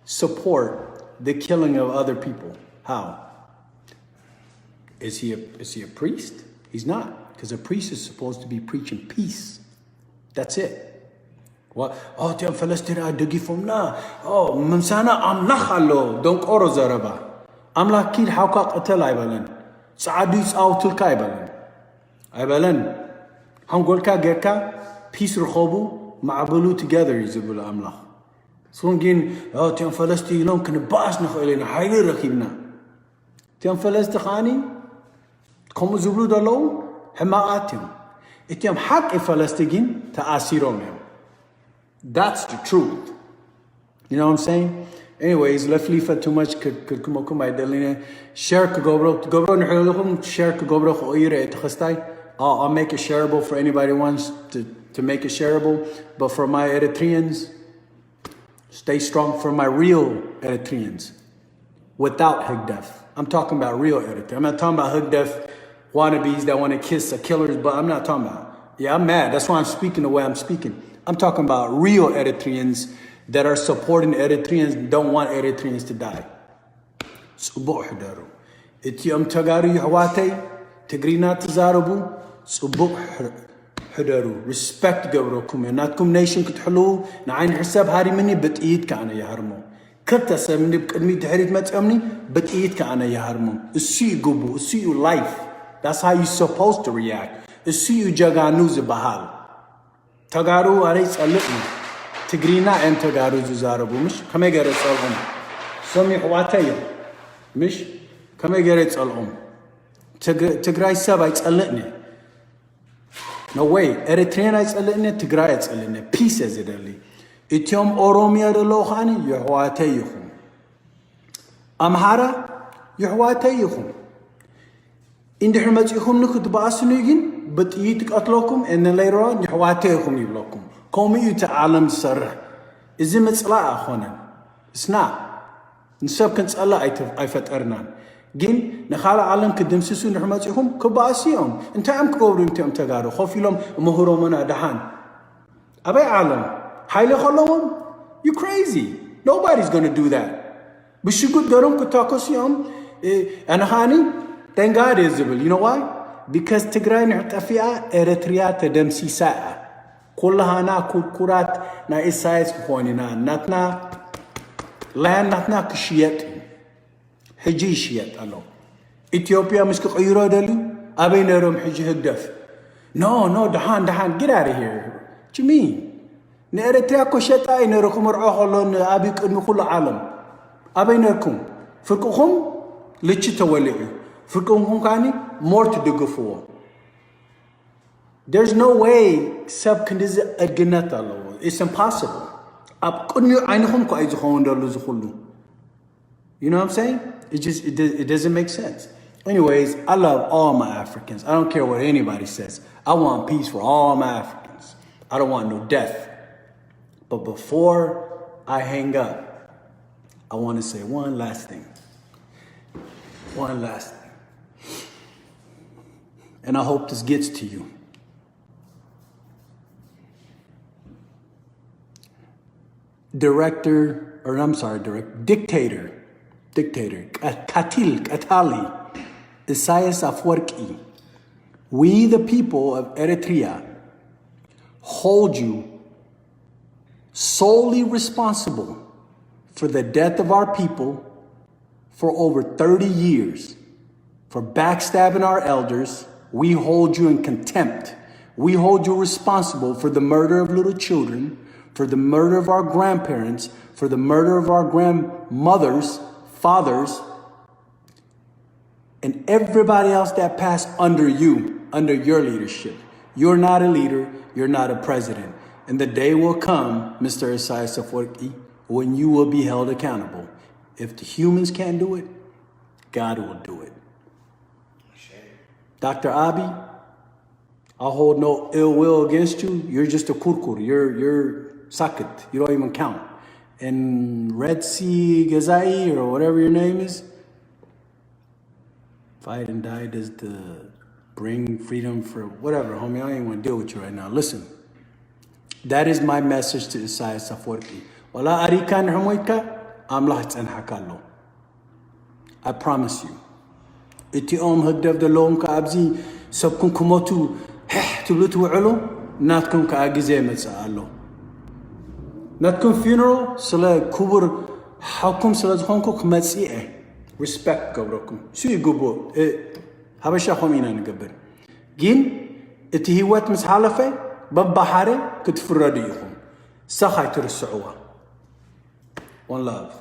support the killing of other people? How? Is he a priest? He's not, because a priest is supposed to be preaching peace. That's it. What? Oh, the Palestine I digi from na. Oh, mamsana amlachalo. Don't oro zaraba. Amlakil hawkak atel aibalan. Saadis out til kaibalan. Aibalan. Hangolka gerka. Peace rkhobu. Ma'abulu together yizabul amlach. Swungin. Oh, the Palestine long can bas nakh elena. Hayli rakibna. The Palestine khani. Komu zublu dalo. Hamaatim. Itiam hak e Palestine ta asirom. That's the truth. You know what I'm saying? Anyways, left leaf too much could come up my deline. Share kagobro share kagobro I'll make it shareable for anybody who wants to make it shareable. But for my Eritreans, stay strong for my real Eritreans. Without Hugdef. I'm talking about real Eritreans. I'm not talking about Hugdef wannabes that want to kiss killers, but I'm not talking about. Yeah, I'm mad. That's why I'm speaking the way I'm speaking. I'm talking about real Eritreans that are supporting Eritreans, don't want Eritreans to die. Subuh hadaru. Etiam tagari hawate, Tigrina tazarubu, subuh hadaru. Respect gabrokum. Natkum nation kuthulu, na'ain hisab hari mini, but eat kana yaharmo. Kata samni bkadmi tahrid mat'amni, but eat kana yaharmo. See gubu, see you life. That's how you're supposed to react. See you jaganuz bahal. Tagaru aris alipni. تجرينا أنت قارو زاربو مش كم يقرأ صلهم سمي حواتي مش كم يقرأ صلهم تجري سبعة يسألني no way Eritrean يسألني تجري يسألني peace as it is إتيوم أوروميا دلوخاني يحواتي يخم أمهارا يحواتي يخم إن حرمت يخم نكت باسنيجين بتيجي أطلقكم إن ليرون يحواتي يخم يبلغكم كومي يتعلم سر إذا مسألة أخونا اسنا نسب كنت الله أي فترنا جين نخال عالم كدم سسون حرمت يخم كباسيهم أنت أم كبروا أنت أم تجارو خوف لهم مهرو منا دهان أبي عالم حيل خلوهم you crazy nobody's gonna do that بشكل درهم كتاكسيهم أنا هاني thank God Isabel you know why because تجري نحط فيها إريتريا تدمسي ساعة كلها نا كورات نا إسايس كونينا نتنا لان نتنا كشيات حجي شيات الله إثيوبيا مش كغيرة دلو أبي نرم حجي هدف no دهان get out of here what you mean نأريتريا كشيات أي نركم رعاه الله أبيك إنه كل عالم أبي نركم فرقهم ليش توليه فرقهم كاني more to do for there's no way sub condition against Allah it's impossible ab kunni aynhum ko ay zokhon dalu zokhulu you know what I'm saying it doesn't make sense anyways I love all my Africans I don't care what anybody says I want peace for all my Africans I don't want no death but before I hang up I want to say one last thing and I hope this gets to you dictator, Katali, Isaias Afwerki, we the people of Eritrea hold you solely responsible for the death of our people for over 30 years, for backstabbing our elders. We hold you in contempt. We hold you responsible for the murder of little children, for the murder of our grandparents, for the murder of our grandmothers, fathers, and everybody else that passed under you, under your leadership. You're not a leader, you're not a president. And the day will come, Mr. Isaias Afwerki, when you will be held accountable. If the humans can't do it, God will do it. Dr. Abi, I hold no ill will against you. You're just a kurkur. You're Saket, you don't even count. And Red Sea Gazai, or whatever your name is, fight and die does to bring freedom for whatever, homie. I ain't want to deal with you right now. Listen, that is my message to Isaias Afwerki. Wala arikan hamoika, amlahat an hakalo. I promise you. Itiom haddev de lom ka abzi sabkun kumotu tulutu ulo natkum ka agize metsaalo. ناتكم funeral سلا كبر حكم سلا زخونكو كمتسيئة respect قبركم شو يقبو هبشا خمينا نقبر جين اتهيوات مسحالفة ببحارة كتفرديهم سخاي ترسعوها one love